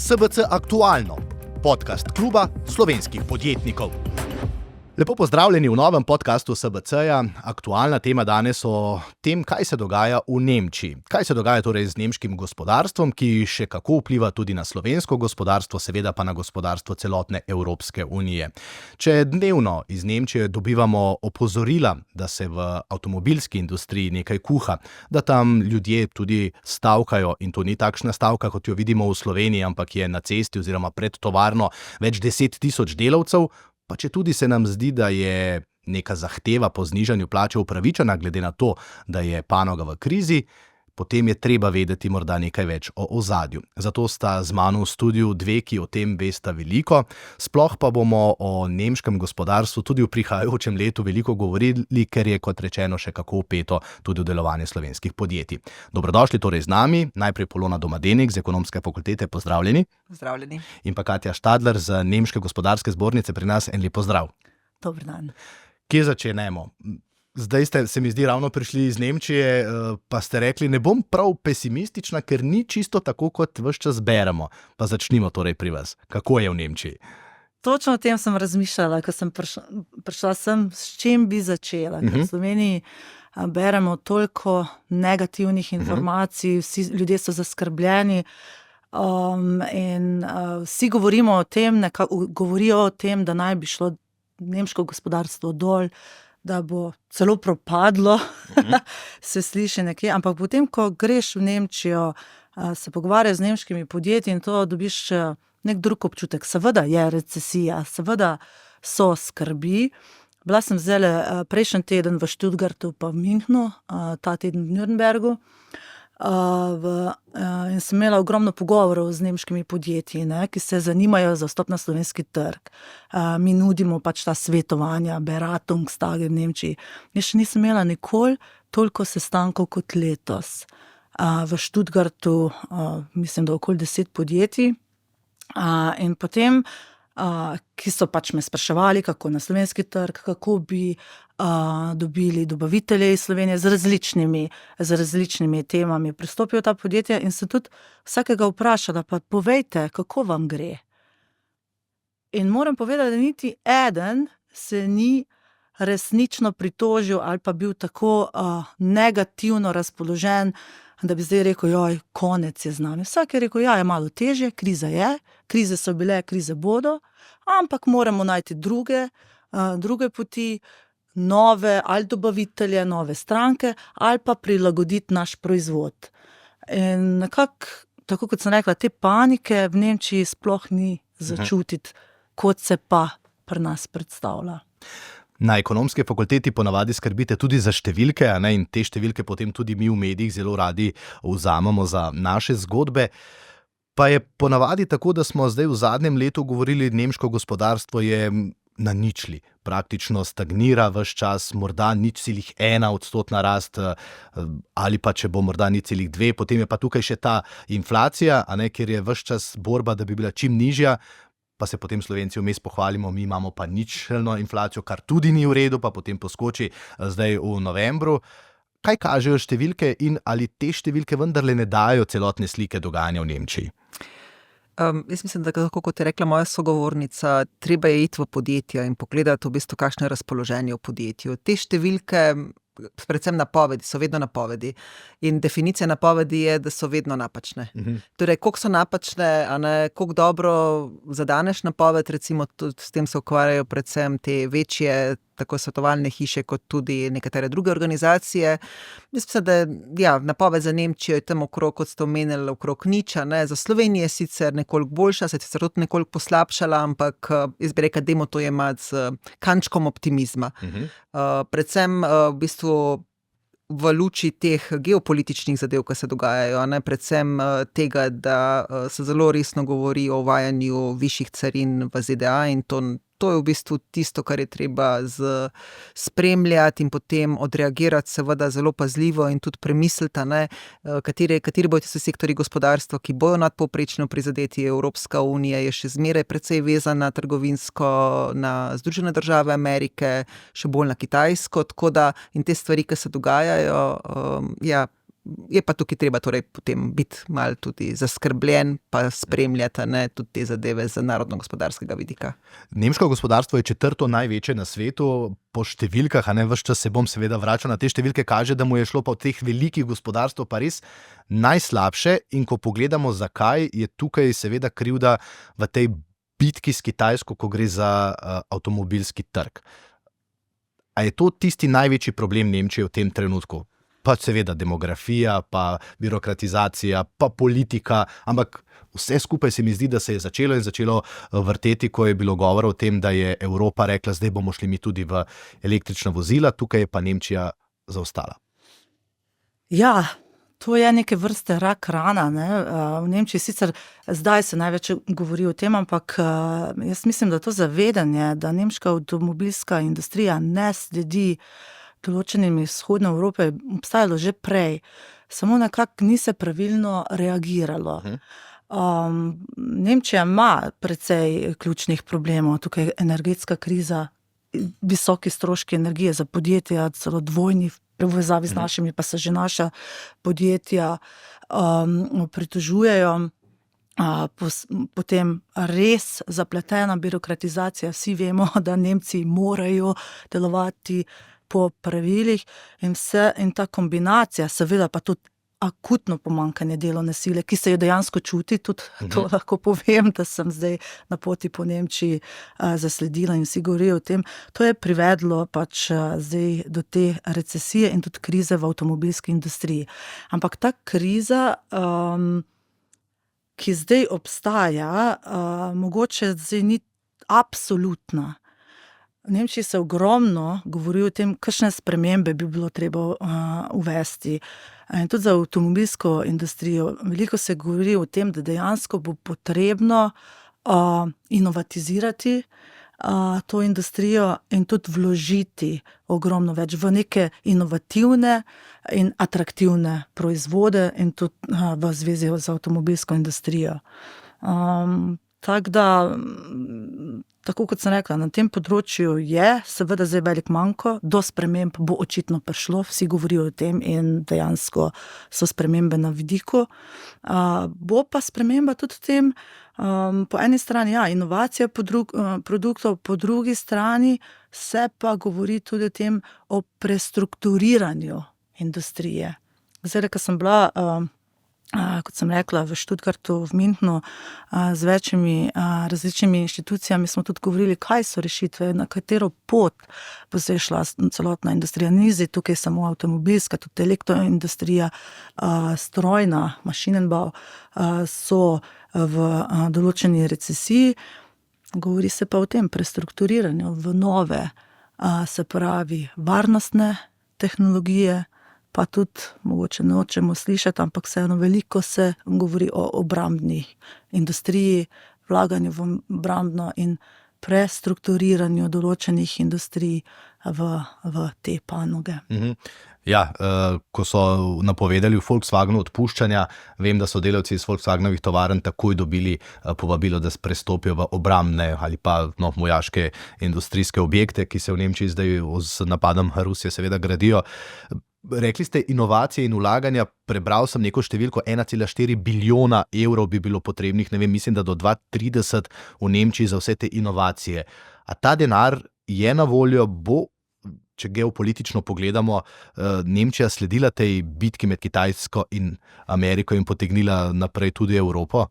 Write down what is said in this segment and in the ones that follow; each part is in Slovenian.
SBC Aktualno, podcast kluba slovenskih podjetnikov. Lepo pozdravljeni v novem podcastu SBC-ja. Aktualna tema danes o tem, kaj se dogaja v Nemčiji. Kaj se dogaja torej z nemškim gospodarstvom, ki še kako vpliva tudi na slovensko gospodarstvo, seveda pa na gospodarstvo celotne Evropske unije. Če dnevno iz Nemčije dobivamo opozorila, da se v avtomobilski industriji nekaj kuha, da tam ljudje tudi stavkajo, in to ni takšna stavka, kot jo vidimo v Sloveniji, ampak je na cesti oziroma pred tovarno več 10.000 delavcev, pa če tudi se nam zdi, da je neka zahteva po znižanju plače upravičena, glede na to, da je panoga v krizi, potem je treba vedeti morda nekaj več o ozadju. Zato sta z mano v studiu dve, ki o tem vesta veliko, sploh pa bomo o nemškem gospodarstvu tudi v prihajajočem letu veliko govorili, ker je, kot rečeno, še kako vpeto tudi v delovanje slovenskih podjetij. Dobrodošli torej z nami, najprej Polona Domadenik z Ekonomske fakultete, pozdravljeni. Pozdravljeni. In pa Katja Štadler z Nemške gospodarske zbornice pri nas, en lep pozdrav. Dober dan. Kje začenemo? Zdaj ste, se mi zdi, ravno prišli iz Nemčije, pa ste rekli, ne bom prav pesimistična, ker ni čisto tako, kot ves čas beremo. Pa začnimo torej pri vas. Kako je v Nemčiji? Točno o tem sem razmišljala, ko sem prišla sem, s čim bi začela. Ker v Sloveniji beremo toliko negativnih informacij, vsi ljudje so zaskrbljeni, vsi govorijo o tem, da naj bi šlo nemško gospodarstvo dol, da bo celo propadlo, se sliši nekje, ampak potem, ko greš v Nemčijo, se pogovarjaš z nemškimi podjetji in to dobiš nek drug občutek. Seveda je recesija, seveda so skrbi. Bila sem zdaj prejšnji teden v Stuttgartu pa v Münchnu, ta teden v Nürnbergu, in sem imela ogromno pogovorov z nemškimi podjetji, ki se zanimajo za vstop na slovenski trg. Mi nudimo pač ta svetovanja, Beratungstage v Nemčiji. Jaz še nisem imela nikoli toliko sestankov kot letos. V Stuttgartu, mislim, da okoli 10 podjetij. In potem, ki so pač me spraševali, kako na slovenski trg, kako bi dobili dobavitelje iz Slovenije z različnimi temami. Pristopijo ta podjetja in se tudi vsakega vprašala, pa povejte, kako vam gre. In moram povedati, da niti eden se ni resnično pritožil ali pa bil tako negativno razpoložen, da bi zdaj rekel, joj, konec je z nami. Vsak je rekel, ja, je malo težje, kriza je, krize so bile, krize bodo, ampak moramo najti druge poti, nove ali dobavitelje, nove stranke, ali pa prilagoditi naš proizvod. In nekako, tako kot sem rekla, te panike v Nemčiji sploh ni začutiti, kot se pa pri nas predstavlja. Na Ekonomski fakulteti ponavadi skrbite tudi za številke, in te številke potem tudi mi v medijih zelo radi vzamemo za naše zgodbe. Pa je ponavadi tako, da smo zdaj v zadnjem letu govorili, nemško gospodarstvo je na ničli, praktično stagnira ves čas, morda 0,1% rast, ali pa če bo morda 0,2%, potem je pa tukaj še ta inflacija, ker je ves čas borba, da bi bila čim nižja, pa se potem Slovenci vmes pohvalimo, mi imamo pa ničelno inflacijo, kar tudi ni v redu, pa potem poskoči zdaj v novembru. Kaj kažejo številke in ali te številke vendarle ne dajo celotne slike dogajanja v Nemčiji? Jaz mislim, da tako kot je rekla moja sogovornica, treba je iti v podjetja in pogledati v bistvu, kakšno je razpoloženje v podjetju. Te številke, predvsem napovedi, so vedno napovedi. In definicija napovedi je, da so vedno napačne. Torej, koliko so napačne, koliko dobro zadaneš napoved, recimo tudi s tem se ukvarjajo predvsem te večje tako svetovalne hiše, kot tudi nekatere druge organizacije. Jaz mislim, da napoved za Nemčijo je tam okrog, kot ste omenili, okrog niča, Za Slovenijo je sicer nekoliko boljša, se je sicer tudi nekoliko poslabšala, ampak jaz bi rekla, dajmo to jemati z kančkom optimizma. Predvsem v bistvu v luči teh geopolitičnih zadev, ki se dogajajo, predvsem tega, da se zelo resno govori o uvajanju višjih carin v ZDA in to je v bistvu tisto, kar je treba spremljati in potem odreagirati seveda zelo pazljivo in tudi premisliti, kateri bodo tisti sektorji gospodarstva, ki bojo nadpovprečno prizadeti. Evropska unija je še zmeraj precej vezana trgovinsko na Združene države Amerike, še bolj na Kitajsko, tako da in te stvari, ki se dogajajo, Je pa tukaj treba torej potem biti malo tudi zaskrbljen, pa spremljati, ne, tudi te zadeve z narodno-gospodarskega vidika. Nemško gospodarstvo je 4. največje na svetu, po številkah, a ne ves čas se bom seveda vračal na te številke, kaže, da mu je šlo pa od teh velikih gospodarstv pa res najslabše, in ko pogledamo, zakaj, je tukaj seveda krivda v tej bitki s Kitajsko, ko gre za avtomobilski trg. A je to tisti največji problem Nemčije v tem trenutku? Pa seveda demografija, pa birokratizacija, pa politika, ampak vse skupaj se mi zdi, da se je začelo vrteti, ko je bilo govora o tem, da je Evropa rekla, zdaj bomo šli mi tudi v električna vozila, tukaj je pa Nemčija zaostala. Ja, to je neke vrste rak rana, ne. V Nemčiji sicer zdaj se največ govori o tem, ampak jaz mislim, da to zavedanje, da nemška avtomobilska industrija ne sledi določenim iz vzhodne Evrope, obstajalo že prej, samo nekako ni se pravilno reagiralo. Nemčija ima precej ključnih problemov, tukaj je energetska kriza, visoki stroški energije za podjetja, celo dvojni v povezavi z našimi, pa se že naša podjetja pritožujejo. Potem res zapletena birokratizacija, vsi vemo, da Nemci morajo delovati po pravilih in ta kombinacija, seveda pa tudi akutno pomanjkanje delovne sile, ki se jo dejansko čuti, tudi to lahko povem, da sem zdaj na poti po Nemčiji zasledila in vsi govorijo o tem, to je privedlo pač zdaj do te recesije in tudi krize v avtomobilski industriji. Ampak ta kriza, ki zdaj obstaja, mogoče zdaj ni absolutna. V Nemčiji se ogromno govori o tem, kakšne spremembe bi bilo treba uvesti. In tudi za avtomobilsko industrijo. Veliko se govori o tem, da dejansko bo potrebno inovatizirati to industrijo in tudi vložiti ogromno več v neke inovativne in atraktivne proizvode in tudi v zvezi z avtomobilsko industrijo. Tako da, tako kot sem rekla, na tem področju je seveda zdaj velik manko, do sprememb bo očitno prišlo, vsi govorijo o tem in dejansko so spremembe na vidiku. Bo pa sprememba tudi v tem, po eni strani inovacija produktov, po drugi strani se pa govori tudi o tem, o prestrukturiranju industrije. Zdaj, ko sem bila kot sem rekla, v Stuttgartu, v Münchnu, z večjimi različnimi inštitucijami smo tudi govorili, kaj so rešitve, na katero pot bo se šla celotna industrija. Ni zdaj tukaj samo avtomobilska, tudi elektroindustrija, strojna, Maschinenbau, so v določeni recesiji. Govori se pa o tem prestrukturiranju v nove, se pravi, varnostne tehnologije, pa tudi, mogoče nočemo slišati, ampak vseeno veliko se govori o obrambni industriji, vlaganju v obrambno in prestrukturiranju določenih industrij v te panoge. Ja, ko so napovedali v Volkswagenu odpuščanja, vem, da so delavci iz Volkswagenovih tovarn takoj dobili povabilo, da prestopijo v obrambne ali pa vojaške industrijske objekte, ki se v Nemčiji zdaj z napadom Rusije seveda gradijo. Rekli ste inovacije in vlaganja, prebral sem neko številko, 1,4 bilijona evrov bi bilo potrebnih, ne vem, mislim, da do 2030 v Nemčiji za vse te inovacije. A ta denar je na voljo, bo, če geopolitično pogledamo, Nemčija sledila tej bitki med Kitajsko in Ameriko in potegnila naprej tudi Evropo?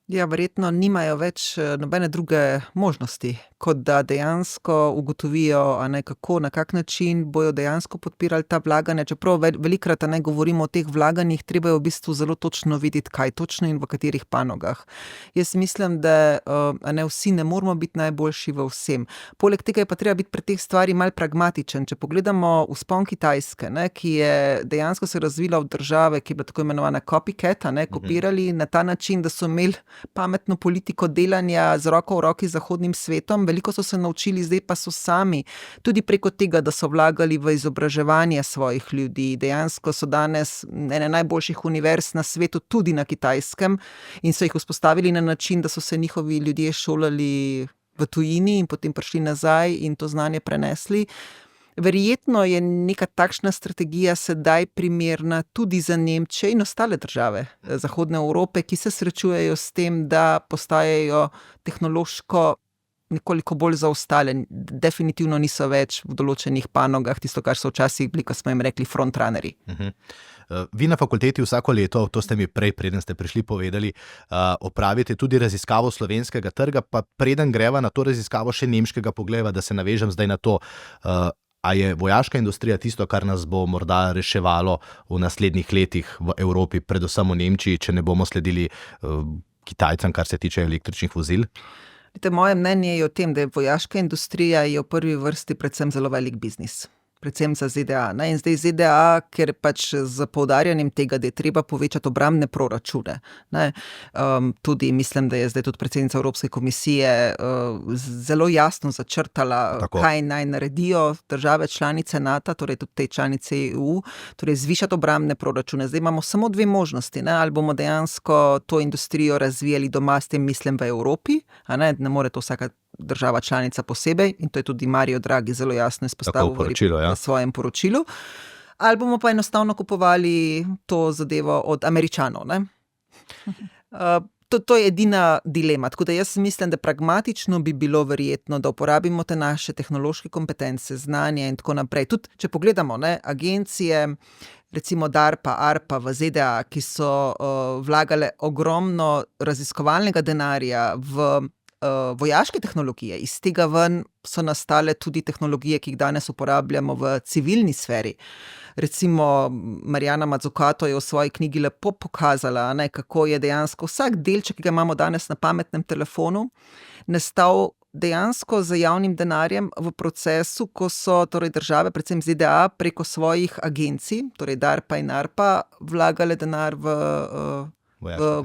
Ja, verjetno nimajo več nobene druge možnosti, kot da dejansko ugotovijo, kako, na kak način bojo dejansko podpirali ta vlaganja. Čeprav velikrat govorimo o teh vlaganjih, treba je v bistvu zelo točno videti, kaj točno in v katerih panogah. Jaz mislim, da vsi ne moramo biti najboljši v vsem. Poleg tega je pa treba biti pri teh stvari malo pragmatičen. Če pogledamo vzpon Kitajske, ki je dejansko se razvila v države, ki je bila tako imenovana copycat, kopirali na ta način, da so imeli pametno politiko delanja z roko v roki z zahodnim svetom. Veliko so se naučili, zdaj pa so sami, tudi preko tega, da so vlagali v izobraževanje svojih ljudi. Dejansko so danes ene najboljših univerz na svetu, tudi na Kitajskem, in so jih vzpostavili na način, da so se njihovi ljudje šolali v tujini in potem prišli nazaj in to znanje prenesli. Verjetno je neka takšna strategija sedaj primerna tudi za Nemčijo in ostale države Zahodne Evrope, ki se srečujejo s tem, da postajajo tehnološko nekoliko bolj zaostale. Definitivno niso več v določenih panogah tisto, kar so včasih bili, ko smo jim rekli frontrunnerji. Vi na fakulteti vsako leto, to ste mi prej, preden ste prišli, povedali, opravite tudi raziskavo slovenskega trga, pa preden greva na to raziskavo še nemškega pogleda, da se navežem zdaj na to, a je vojaška industrija tisto, kar nas bo morda reševalo v naslednjih letih v Evropi, predvsem v Nemčiji, če ne bomo sledili Kitajcem, kar se tiče električnih vozil? Moje mnenje je o tem, da je vojaška industrija je v prvi vrsti predvsem zelo velik biznis. Predvsem za ZDA. In zdaj ZDA, ker pač z poudarjanjem tega, da je treba povečati obrambne proračune. Tudi mislim, da je zdaj tudi predsednica Evropske komisije zelo jasno začrtala, kaj naj naredijo države članice NATO, torej tudi te članice EU, torej zvišati obrambne proračune. Zdaj imamo samo dve možnosti, ali bomo dejansko to industrijo razvijali doma, s tem mislim v Evropi, ne more to vsaka država članica posebej, in to je tudi Mario Draghi zelo jasno izpostavil v svojem poročilu, ali bomo pa enostavno kupovali to zadevo od Američanov. To je edina dilema, tako da jaz mislim, da pragmatično bi bilo verjetno, da uporabimo te naše tehnološke kompetence, znanje in tako naprej. Tudi, če pogledamo, agencije, recimo DARPA, ARPA v ZDA, ki so vlagale ogromno raziskovalnega denarja v vojaške tehnologije, iz tega ven so nastale tudi tehnologije, ki jih danes uporabljamo v civilni sferi. Recimo Mariana Mazzucato je v svoji knjigi lepo pokazala, kako je dejansko vsak delček, ki ga imamo danes na pametnem telefonu, nastal dejansko z javnim denarjem v procesu, ko so torej države, predvsem ZDA, preko svojih agencij, torej DARPA in ARPA, vlagale denar v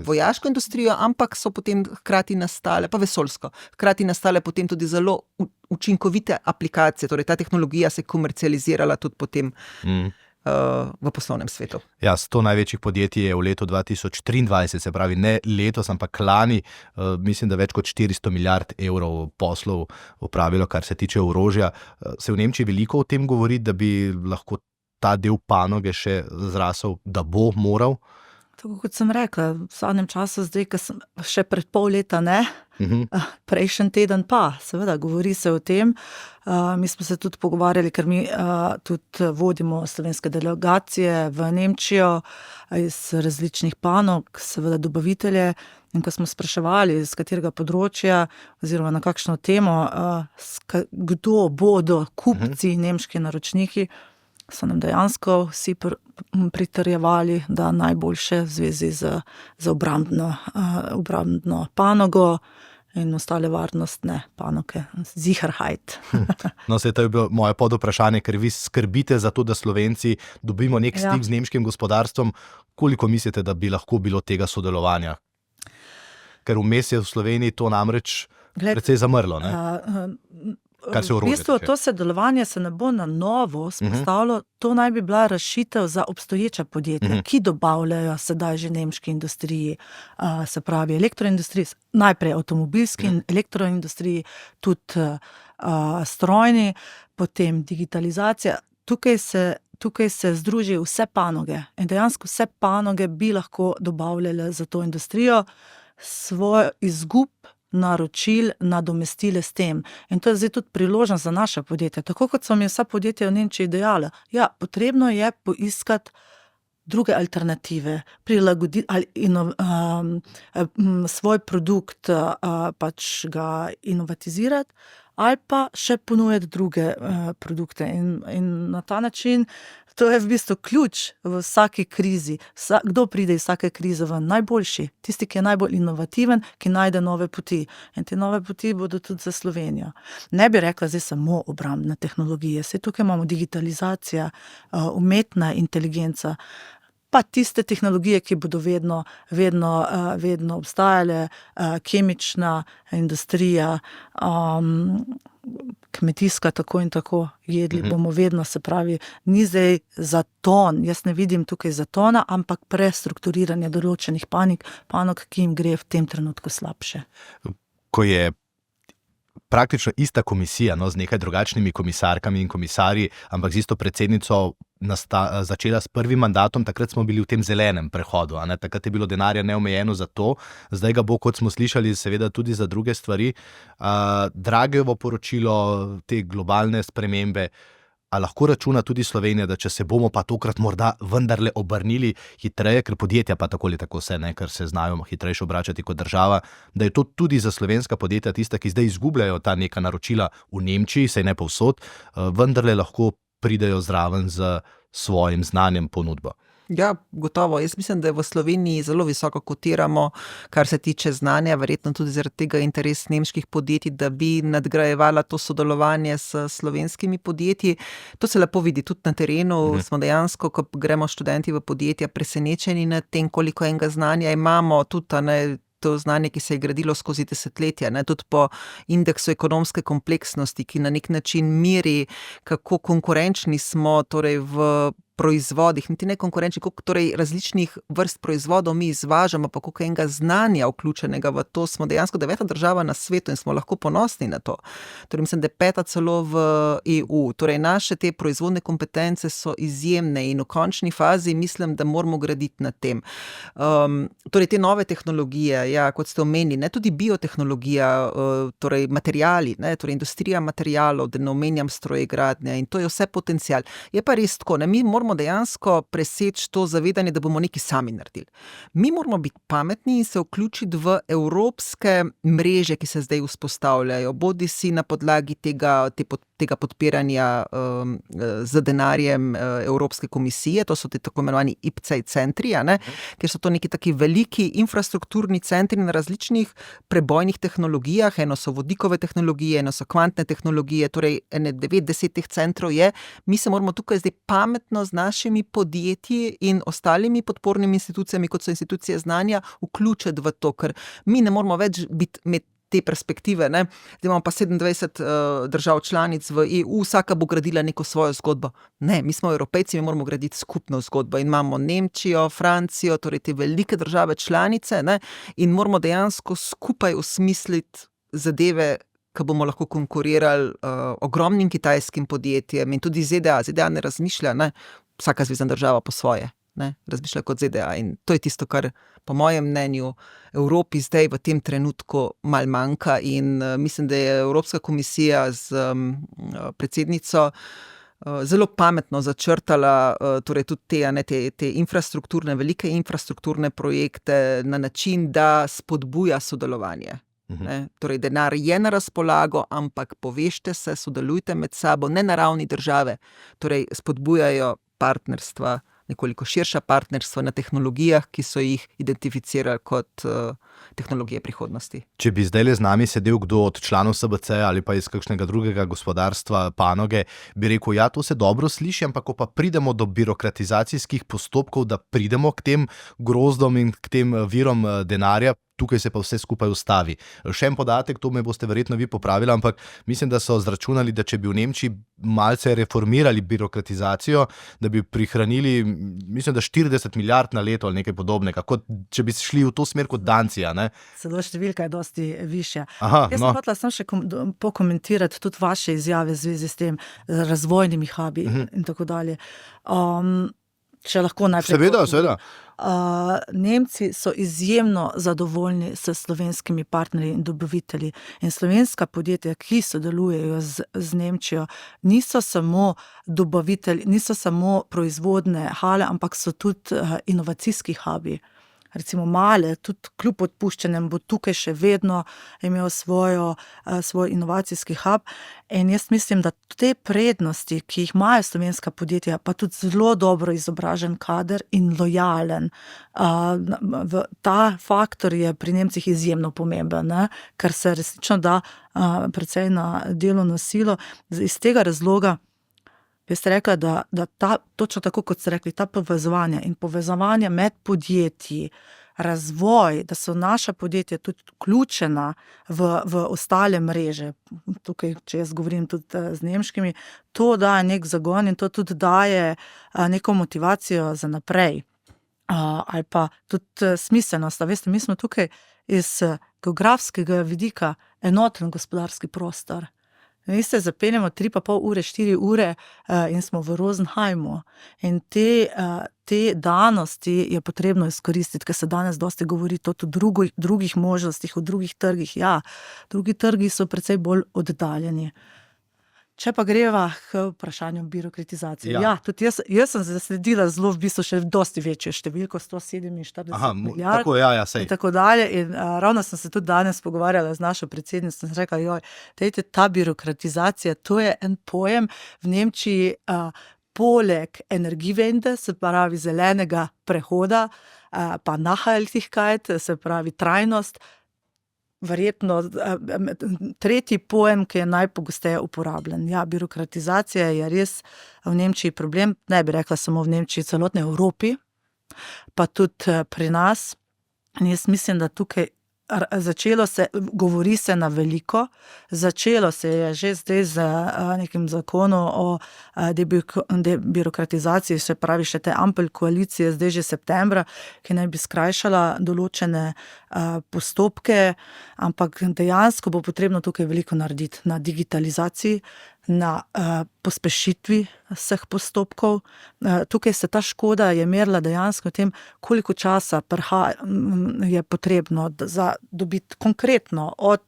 vojaško industrijo, ampak so potem hkrati nastale, pa vesoljsko, hkrati nastale potem tudi zelo učinkovite aplikacije, torej ta tehnologija se je komercializirala tudi potem v poslovnem svetu. Ja, 100 največjih podjetij je v letu 2023, se pravi ne letos, ampak lani, mislim, da več kot 400 milijard evrov poslov opravilo, kar se tiče orožja. Se v Nemčiji veliko o tem govori, da bi lahko ta del panoge še zrasel, da bo moral? Tako kot sem rekla, v zadnjem času zdaj, ko sem še pred pol leta ne, prejšnji teden pa, seveda, govori se o tem. Mi smo se tudi pogovarjali, ker mi tudi vodimo slovenske delegacije v Nemčijo iz različnih panog, seveda dobavitelje, in ko smo spraševali, z katerega področja oziroma na kakšno temo, kdo bodo kupci, nemški naročniki, so nam dejansko vsi pritrjevali, da najboljše v zvezi z obrambno panogo in ostale varnostne panoge. Sicherheit. No, to je bilo moje podvprašanje, ker vi skrbite za to, da Slovenci dobimo nek stik z nemškim gospodarstvom. Koliko mislite, da bi lahko bilo tega sodelovanja? Ker vmes je v Sloveniji to namreč precej zamrlo, ne? V bistvu to sodelovanje se ne bo na novo spostavilo, to naj bi bila rešitev za obstoječa podjetja, ki dobavljajo sedaj že nemški industriji, se pravi elektroindustriji, najprej avtomobilski in elektroindustriji, tudi strojni, potem digitalizacija. Tukaj se združijo vse panoge in dejansko vse panoge bi lahko dobavljale za to industrijo, svoj izgub naročil nadomestile s tem. In to je zdaj tudi priložnost za naše podjetje. Tako kot so mi vsa podjetja v Nemčiji dejala, potrebno je poiskati druge alternative, prilagoditi ali svoj produkt pač ga inovatizirati ali pa še ponujati druge produkte. In na ta način to je v bistvu ključ v vsaki krizi. Kdo pride iz vsake krize ven? Najboljši, tisti, ki je najbolj inovativen, ki najde nove poti. In te nove poti bodo tudi za Slovenijo. Ne bi rekla zdaj samo obrambne tehnologije, saj tukaj imamo digitalizacija, umetna inteligenca, pa tiste tehnologije, ki bodo vedno obstajale, kemična industrija, kmetijska, tako in tako, jedli bomo vedno, se pravi, ni zdaj zaton, jaz ne vidim tukaj zatona, ampak prestrukturiranje določenih panog, ki jim gre v tem trenutku slabše. Ko je praktično ista komisija, no, z nekaj drugačnimi komisarkami in komisarji, ampak z isto predsednico začela s prvim mandatom, takrat smo bili v tem zelenem prehodu, a ne? Takrat je bilo denarja neomejeno za to, zdaj ga bo, kot smo slišali, seveda tudi za druge stvari. Draghevo poročilo, te globalne spremembe, a lahko računa tudi Slovenija, da če se bomo pa tokrat morda vendarle obrnili hitreje, ker podjetja pa tako ali tako se, ne, ker se znajo hitrejše obračati kot država, da je to tudi za slovenska podjetja tista, ki zdaj izgubljajo ta neka naročila v Nemčiji, saj ne povsod, vendarle lahko pridejo zraven z svojim znanjem ponudbo. Ja, gotovo. Jaz mislim, da v Sloveniji zelo visoko kotiramo, kar se tiče znanja, verjetno tudi zaradi tega interes nemških podjetij, da bi nadgrajevala to sodelovanje s slovenskimi podjetji. To se lepo vidi tudi na terenu. Smo dejansko, ko gremo študenti v podjetja, presenečeni nad tem, koliko enega znanja imamo, tudi to znanje, ki se je gradilo skozi desetletja, tudi po indeksu ekonomske kompleksnosti, ki na nek način meri, kako konkurenčni smo torej v proizvodih, niti ne konkurenčni, koliko torej različnih vrst proizvodov mi izvažamo, pa koliko enega znanja vključenega v to, smo dejansko 9. država na svetu in smo lahko ponosni na to. Torej mislim, da je 5. celo v EU. Torej naše te proizvodne kompetence so izjemne in v končni fazi mislim, da moramo graditi na tem. Torej te nove tehnologije, ja, kot ste omenili, tudi biotehnologija, torej materijali, torej industrija materijalov, da ne omenjam strojegradnje, in to je vse potencial. Je pa res tako, mi moramo dejansko preseči to zavedanje, da bomo nekaj sami naredili. Mi moramo biti pametni in se vključiti v evropske mreže, ki se zdaj vzpostavljajo, bodisi na podlagi tega podpiranja z denarjem Evropske komisije, to so ti tako imenovani IPCEI centri, kjer so to neki taki veliki infrastrukturni centri na različnih prebojnih tehnologijah, eno so vodikove tehnologije, eno so kvantne tehnologije, torej 9-10 teh centrov je. Mi se moramo tukaj zdaj pametno z našimi podjetji in ostalimi podpornimi institucijami, kot so institucije znanja, vključiti v to, ker mi ne moramo več biti med te perspektive, Zdaj imamo pa 27 držav članic v EU, vsaka bo gradila neko svojo zgodbo. Ne, mi smo Evropejci, mi moramo graditi skupno zgodbo in imamo Nemčijo, Francijo, torej te velike države članice, in moramo dejansko skupaj osmisliti zadeve, ki bomo lahko konkurirali ogromnim kitajskim podjetjem in tudi ZDA. ZDA ne razmišlja, vsaka zvezna država po svoje. Razmišlja kot ZDA in to je tisto, kar po mojem mnenju Evropi zdaj v tem trenutku malo manjka in mislim, da je Evropska komisija z predsednico zelo pametno začrtala torej tudi te infrastrukturne, velike infrastrukturne projekte na način, da spodbuja sodelovanje. Torej denar je na razpolago, ampak povežite se, sodelujte med sabo, ne na ravni države, torej spodbujajo partnerstva, nekoliko širša partnerstva na tehnologijah, ki so jih identificirali kot tehnologije prihodnosti. Če bi zdaj z nami sedel kdo od članov SBC ali pa iz kakšnega drugega gospodarstva, panoge, bi rekel, ja, to se dobro sliši, ampak ko pa pridemo do birokratizacijskih postopkov, da pridemo k tem grozdom in k tem virom denarja, tukaj se pa vse skupaj ustavi. Še en podatek, to me boste verjetno vi popravili, ampak mislim, da so zračunali, da če bi v Nemčiji malce reformirali birokratizacijo, da bi prihranili, mislim, da 40 milijard na leto ali nekaj podobnega, kot če bi šli v to smer kot Dancija, Celo številka je dosti višja. Aha, Jaz sem hotela samo še pokomentirati tudi vaše izjave v zvezi s tem razvojnimi hubi in tako dalje. Če lahko najprej... Seveda. Nemci so izjemno zadovoljni s slovenskimi partnerji in dobavitelji. In slovenska podjetja, ki sodelujejo z Nemčijo, niso samo dobavitelji, niso samo proizvodne hale, ampak so tudi inovacijski hubi. Recimo Male, tudi kljub odpuščanjem, bo tukaj še vedno imel svoj inovacijski hub. In jaz mislim, da te prednosti, ki jih imajo slovenska podjetja, pa tudi zelo dobro izobražen kader in lojalen, ta faktor je pri Nemcih izjemno pomemben, ker se resnično da precej na delovno silo. Iz tega razloga jaz ste rekla, da točno tako, kot ste rekli, ta povezovanje med podjetji, razvoj, da so naša podjetja tudi vključena v ostale mreže, tukaj, če jaz govorim tudi z nemškimi, to daje nek zagon in to tudi daje neko motivacijo za naprej. Ali pa tudi smiselnost. Veste, mi smo tukaj iz geografskega vidika enoten gospodarski prostor. Mi se zapeljemo 3,5 ure, 4 ure in smo v Rosenheimu. In te danosti je potrebno izkoristiti, ker se danes dosti govori tudi o drugih možnostih, o drugih trgih. Ja, drugi trgi so precej bolj oddaljeni. Če pa greva k vprašanju birokratizacije. Ja, tudi jaz sem zasledila zelo v bistvu še dosti večjo številko, 147 milijard. Sej. In tako dalje. In ravno sem se tudi danes pogovarjala z našo predsednico, sem rekla, dajte, ta birokratizacija, to je en pojem v Nemčiji, poleg Energiewende, se pravi zelenega prehoda, pa Nachhaltigkeit, se pravi trajnost, verjetno tretji pojem, ki je najpogosteje uporabljen. Ja, birokratizacija je res v Nemčiji problem, ne bi rekla samo v Nemčiji, celotni Evropi, pa tudi pri nas. In jaz mislim, da tukaj govori se na veliko, začelo se je že zdaj z nekim zakonom o debirokratizaciji, se pravi še te Ampel koalicije, zdaj že septembra, ki naj bi skrajšala določene postopke, ampak dejansko bo potrebno tukaj veliko narediti na digitalizaciji, na pospešitvi vseh postopkov. Tukaj se ta škoda je merila dejansko v tem, koliko časa je potrebno za dobiti konkretno od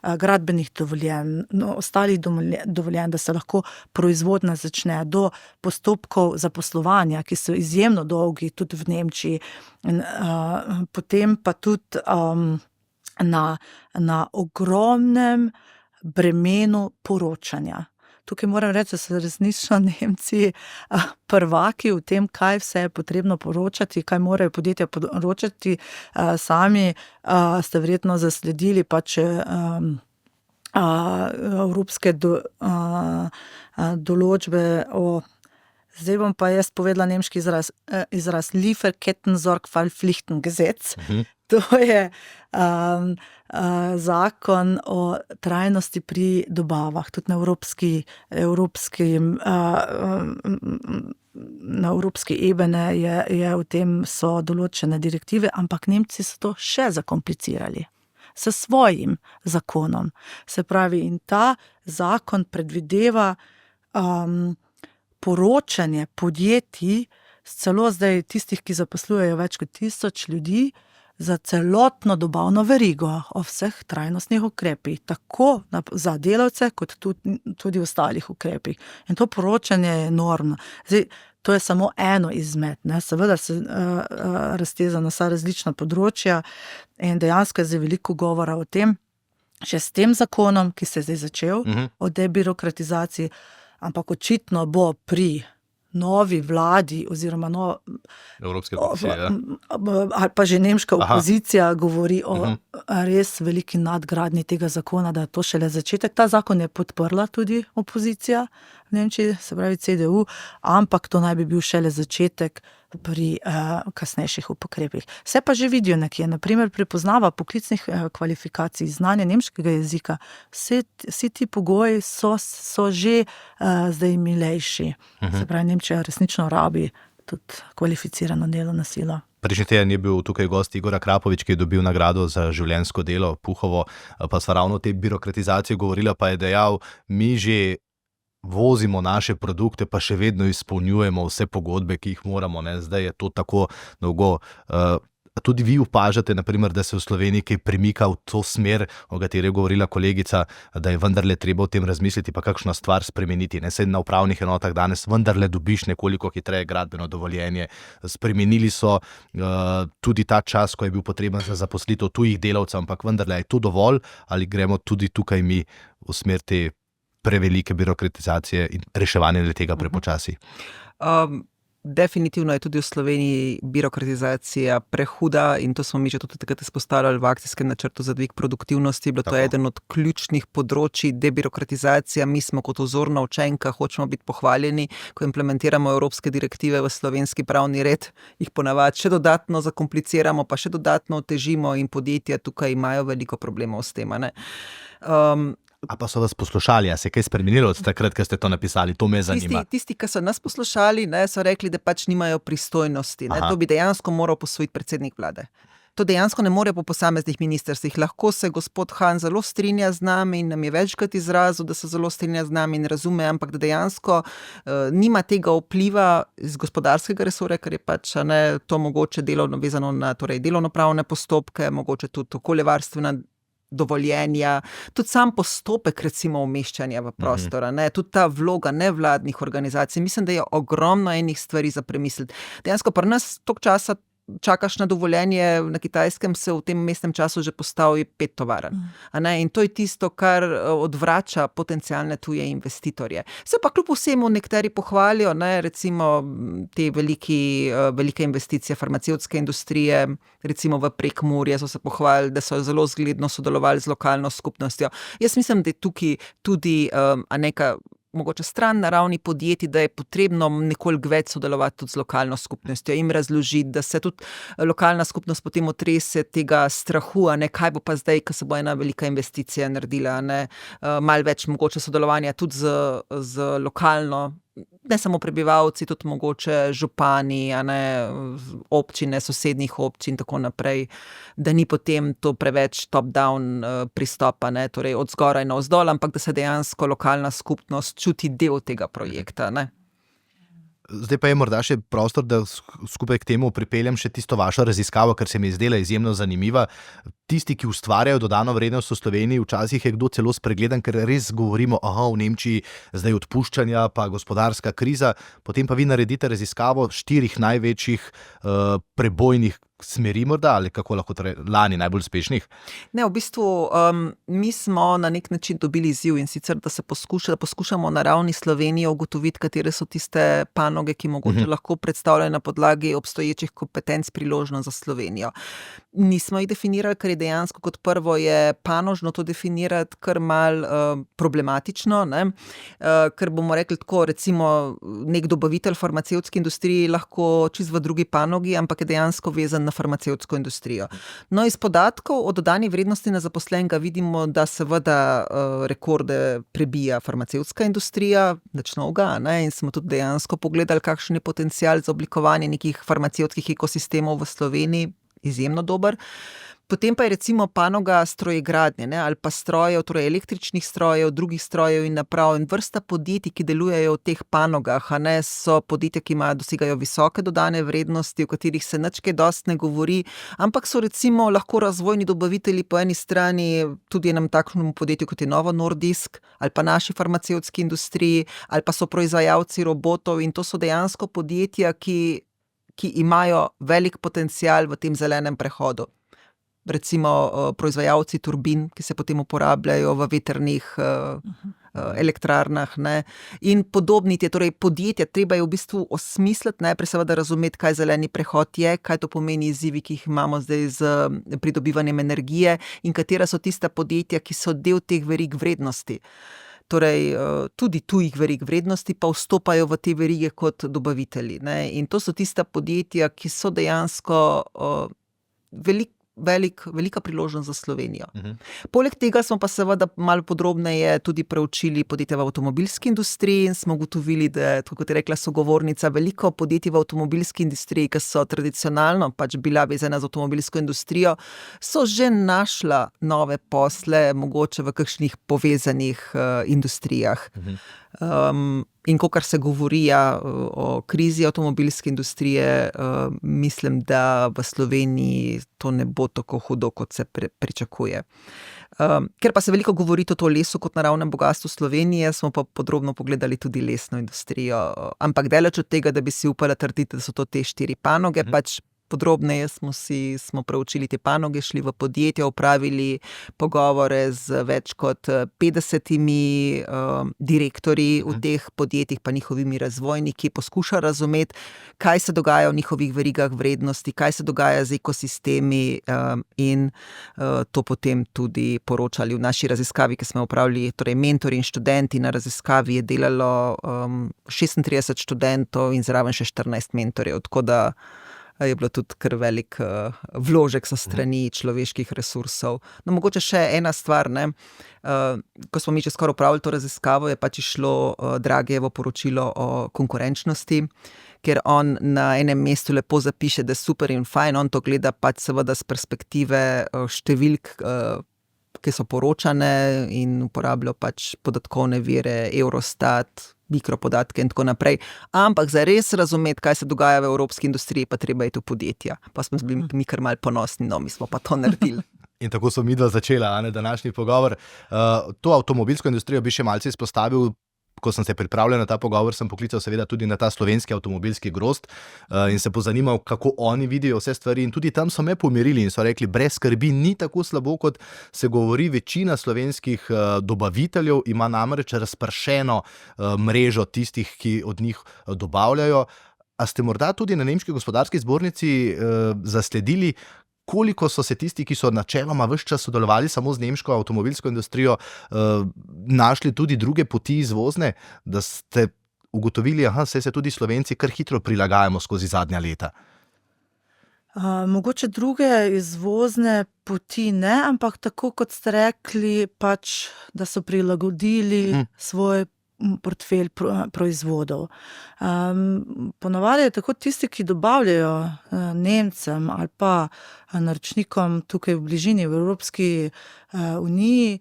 gradbenih dovoljenj, ostalih dovoljenj, da se lahko proizvodnja začne, do postopkov zaposlovanja, ki so izjemno dolgi tudi v Nemčiji. Potem pa tudi na ogromnem bremenu poročanja. Tukaj moram reči, da so resnično Nemci prvaki v tem, kaj vse je potrebno poročati, kaj morajo podjetja poročati. Sami ste verjetno zasledili pač evropske določbe o, zdaj bom pa jaz povedala nemški izraz Lieferkettensorgfaltspflichtengesetz. To je zakon o trajnosti pri dobavah. Tudi na evropski ebene je v tem so določene direktive, ampak Nemci so to še zakomplicirali s svojim zakonom. Se pravi, in ta zakon predvideva poročanje podjetij, celo zdaj tistih, ki zaposlujejo več kot 1000 ljudi, za celotno dobavno verigo o vseh trajnostnih ukrepih, tako za delavce, kot tudi ostalih ukrepih. In to poročanje je enormno. Zdaj, to je samo eno izmed, ne. Seveda se razteza na vsa različna področja in dejansko je zdaj veliko govora o tem, še s tem zakonom, ki se je zdaj začel, o debirokratizaciji, ampak očitno bo pri novi vladi oziroma Evropske komisije, ali pa že nemška opozicija govori o res veliki nadgradnji tega zakona, da je to šele začetek. Ta zakon je podprla tudi opozicija v Nemčiji, se pravi CDU, ampak to naj bi bil šele začetek pri kasnejših ukrepih. Se pa že vidijo nekje, naprimer prepoznava poklicnih kvalifikacij, znanje nemškega jezika, vsi ti pogoji so že zdaj milejši. Se pravi, Nemčija resnično rabi tudi kvalificirano delovno silo. Prejšnji teden je bil tukaj gost Igor Akrapovič, ki je dobil nagrado za življenjsko delo Puhovo, pa sva ravno o tej birokratizaciji govorila, pa je dejal, mi že vozimo naše produkte, pa še vedno izpolnjujemo vse pogodbe, ki jih moramo, ne? Zdaj je to tako dolgo. Tudi vi opažate, naprimer, da se v Sloveniji kaj premika v to smer, o kateri je govorila kolegica, da je vendarle treba o tem razmisliti, pa kakšna stvar spremeniti. Ne? Saj na upravnih enotah danes vendarle dobiš nekoliko hitreje gradbeno dovoljenje. Spremenili so tudi ta čas, ko je bil potreben za zaposlitev tujih delavcev, ampak vendarle je to dovolj, ali gremo tudi tukaj mi v smer te prevelike birokratizacije in reševanje tega prepočasi? Definitivno je tudi v Sloveniji birokratizacija prehuda in to smo mi že tudi takrat izpostavljali v akcijskem načrtu za dvig produktivnosti. Bilo to eden od ključnih področij debirokratizacija. Mi smo kot vzorna učenka, hočemo biti pohvaljeni, ko implementiramo evropske direktive v slovenski pravni red, jih ponavadi še dodatno zakompliciramo, pa še dodatno otežimo in podjetja tukaj imajo veliko problemov s tem, ne. A pa so vas poslušali, a se je kaj spremenilo od takrat, ko ste to napisali? To me zanima. Tisti, ki so nas poslušali, ne, so rekli, da pač nimajo pristojnosti. Ne. To bi dejansko moral posvojiti predsednik vlade. To dejansko ne more po posameznih ministrstvih. Lahko se gospod Han zelo strinja z nami in nam je večkrat izrazil, da se zelo strinja z nami in razume, ampak da dejansko nima tega vpliva iz gospodarskega resorja, ker je pač to mogoče delovno vezano na delovnopravne postopke, mogoče tudi okoljevarstvena dovoljenja, tudi sam postopek recimo umeščanja v prostor, tudi ta vloga nevladnih organizacij. Mislim, da je ogromno enih stvari za premisliti. Dejansko pri nas toliko časa čakaš na dovoljenje, na Kitajskem se v tem mestnem času že postavi 5 tovarn. In to je tisto, kar odvrača potencialne tuje investitorje. Se pa kljub vsemu nekateri pohvalijo, recimo te velike investicije farmacevtske industrije, recimo v Prekmurje so se pohvalili, da so zelo zgledno sodelovali z lokalno skupnostjo. Jaz mislim, da je tukaj tudi neka mogoče stran na ravni podjetij, da je potrebno nekoliko več sodelovati tudi z lokalno skupnostjo, jim razložiti, da se tudi lokalna skupnost potem otrese tega strahu, kaj bo pa zdaj, ko se bo ena velika investicija naredila, malo več mogoče sodelovanja tudi z lokalno, ne samo prebivalci, tudi mogoče župani, občine, sosednjih občin, tako naprej, da ni potem to preveč top-down pristopa, torej od zgoraj na vzdolj, ampak da se dejansko lokalna skupnost čuti del tega projekta, Zdaj pa je morda še prostor, da skupaj k temu pripeljem še tisto vašo raziskavo, ker se mi je zdela izjemno zanimiva. Tisti, ki ustvarjajo dodano vrednost v Sloveniji, včasih je kdo celo spregledan, ker res govorimo, v Nemčiji zdaj odpuščanja, pa gospodarska kriza, potem pa vi naredite raziskavo 4 največjih prebojnih smeri morda, ali kako lahko lani najbolj uspešnih? Ne, v bistvu mi smo na nek način dobili izziv in sicer, da poskušamo na ravni Slovenije ugotoviti, katere so tiste panoge, ki mogoče lahko predstavljajo na podlagi obstoječih kompetenc priložnost za Slovenijo. Nismo jih definirali, ker je dejansko kot prvo je panožno to definirati kar malo problematično, ker bomo rekli tako, recimo nek dobavitelj farmacevtski industriji lahko čist v drugi panogi, ampak je dejansko vezan na farmacevtsko industrijo. No, iz podatkov o dodani vrednosti na zaposlenega vidimo, da seveda rekorde prebija farmacevtska industrija, nič novega, in smo tudi dejansko pogledali, kakšen je potencial za oblikovanje nekih farmacevtskih ekosistemov v Sloveniji, izjemno dober. Potem pa je recimo panoga strojegradnje, ali pa strojev, torej električnih strojev, drugih strojev in naprav in vrsta podjetij, ki delujejo v teh panogah, so podjetja, ki dosegajo visoke dodane vrednosti, o katerih se nič kaj dosti ne govori, ampak so recimo lahko razvojni dobavitelji po eni strani tudi enem takšnemu podjetju, kot je Novo Nordisk, ali pa naši farmacevtski industriji, ali pa so proizvajalci robotov in to so dejansko podjetja, ki imajo velik potencial v tem zelenem prehodu. Recimo proizvajalci turbin, ki se potem uporabljajo v vetrnih elektrarnah, in podobni torej podjetja, treba je v bistvu osmisliti, najprej seveda razumeti, kaj zeleni prehod je, kaj to pomeni izzivi, ki jih imamo zdaj z pridobivanjem energije in katera so tista podjetja, ki so del teh verig vrednosti. Torej, tudi tujih verig vrednosti pa vstopajo v te verige kot dobavitelji, in to so tista podjetja, ki so dejansko velika priložnost za Slovenijo. Poleg tega smo pa seveda malo podrobneje tudi preučili podjetja v avtomobilski industriji in smo ugotovili, da, kot je rekla sogovornica, veliko podjetij v avtomobilski industriji, ki so tradicionalno pač bila vezana z avtomobilsko industrijo, so že našla nove posle, mogoče v kakšnih povezanih industrijah. In kakor se govori o krizi avtomobilske industrije, mislim, da v Sloveniji to ne bo tako hudo, kot se pričakuje. Ker pa se veliko govori o lesu kot naravnem bogastvu Slovenije, smo pa podrobno pogledali tudi lesno industrijo. Ampak daleč od tega, da bi si upala trditi, da so to te 4 panoge, pač podrobneje smo preučili te panoge, šli v podjetja, opravili pogovore z več kot 50 direktorji v teh podjetjih, pa njihovimi razvojniki, poskuša razumeti, kaj se dogaja v njihovih verigah vrednosti, kaj se dogaja z ekosistemi in to potem tudi poročali v naši raziskavi, ki smo opravili, torej mentori in študenti. Na raziskavi je delalo 36 študentov in zraven še 14 mentorjev, tako da je bilo tudi kar velik vložek sa strani človeških resursov. No, mogoče še ena stvar, ko smo mi že skoraj opravili to raziskavo, je pač išlo Dragijevo poročilo o konkurenčnosti, ker on na enem mestu lepo zapiše, da je super in fajn, on to gleda pač seveda z perspektive številk, ki so poročane in uporabljajo pač podatkovne vire, Eurostat, mikropodatke in tako naprej. Ampak za res razumeti, kaj se dogaja v evropski industriji, pa treba iti v podjetja. Pa smo bili mi kar malo ponosni, no, mi smo pa to naredili. In tako so midva začela, današnji pogovor. To avtomobilsko industrijo bi še malce izpostavil. Ko sem se pripravljal na ta pogovor, sem poklical seveda tudi na ta slovenski avtomobilski grozd in se pozanimal, kako oni vidijo vse stvari. In tudi tam so me pomirili in so rekli, brez skrbi, ni tako slabo, kot se govori. Večina slovenskih dobaviteljev ima namreč razpršeno mrežo tistih, ki od njih dobavljajo. A ste morda tudi na Nemški gospodarski zbornici zasledili, koliko so se tisti, ki so načeloma ves čas sodelovali samo z nemško avtomobilsko industrijo, našli tudi druge poti izvozne, da ste ugotovili, se tudi Slovenci kar hitro prilagajamo skozi zadnja leta? Mogoče druge izvozne poti ne, ampak tako kot ste rekli, pač, da so prilagodili svoj portfelj proizvodov. Ponavadi je tako tisti, ki dobavljajo Nemcem ali pa naročnikom tukaj v bližini v Evropski uniji,